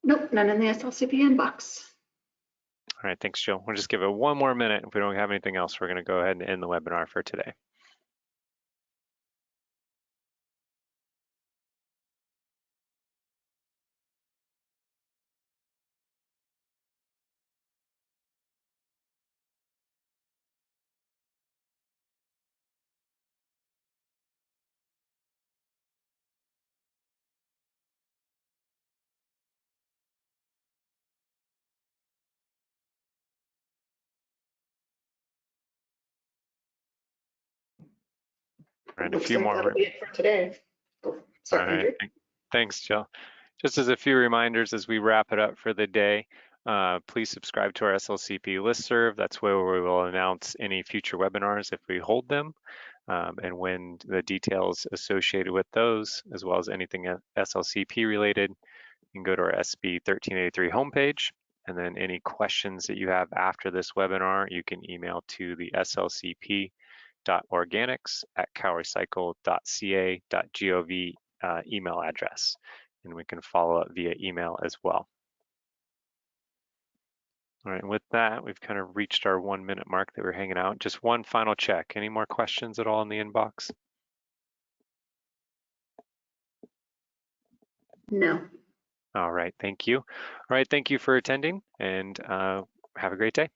Nope, none in the SLCP inbox. All right, thanks, Jill. We'll just give it one more minute. If we don't have anything else, we're going to go ahead and end the webinar for today. All right, a few more. That'll be it for today. Oh, sorry, All right, Andrew. thanks, Jill. Just as a few reminders as we wrap it up for the day, please subscribe to our SLCP listserv. That's where we will announce any future webinars if we hold them, and when the details associated with those, as well as anything SLCP related, you can go to our SB 1383 homepage. And then any questions that you have after this webinar, you can email to the slcp.organics@calrecycle.ca.gov email address, and we can follow up via email as well. All right, with that, we've kind of reached our 1 minute mark that we're hanging out. Just one final check. Any more questions at all in the inbox? No. All right, thank you. All right, thank you for attending, and have a great day.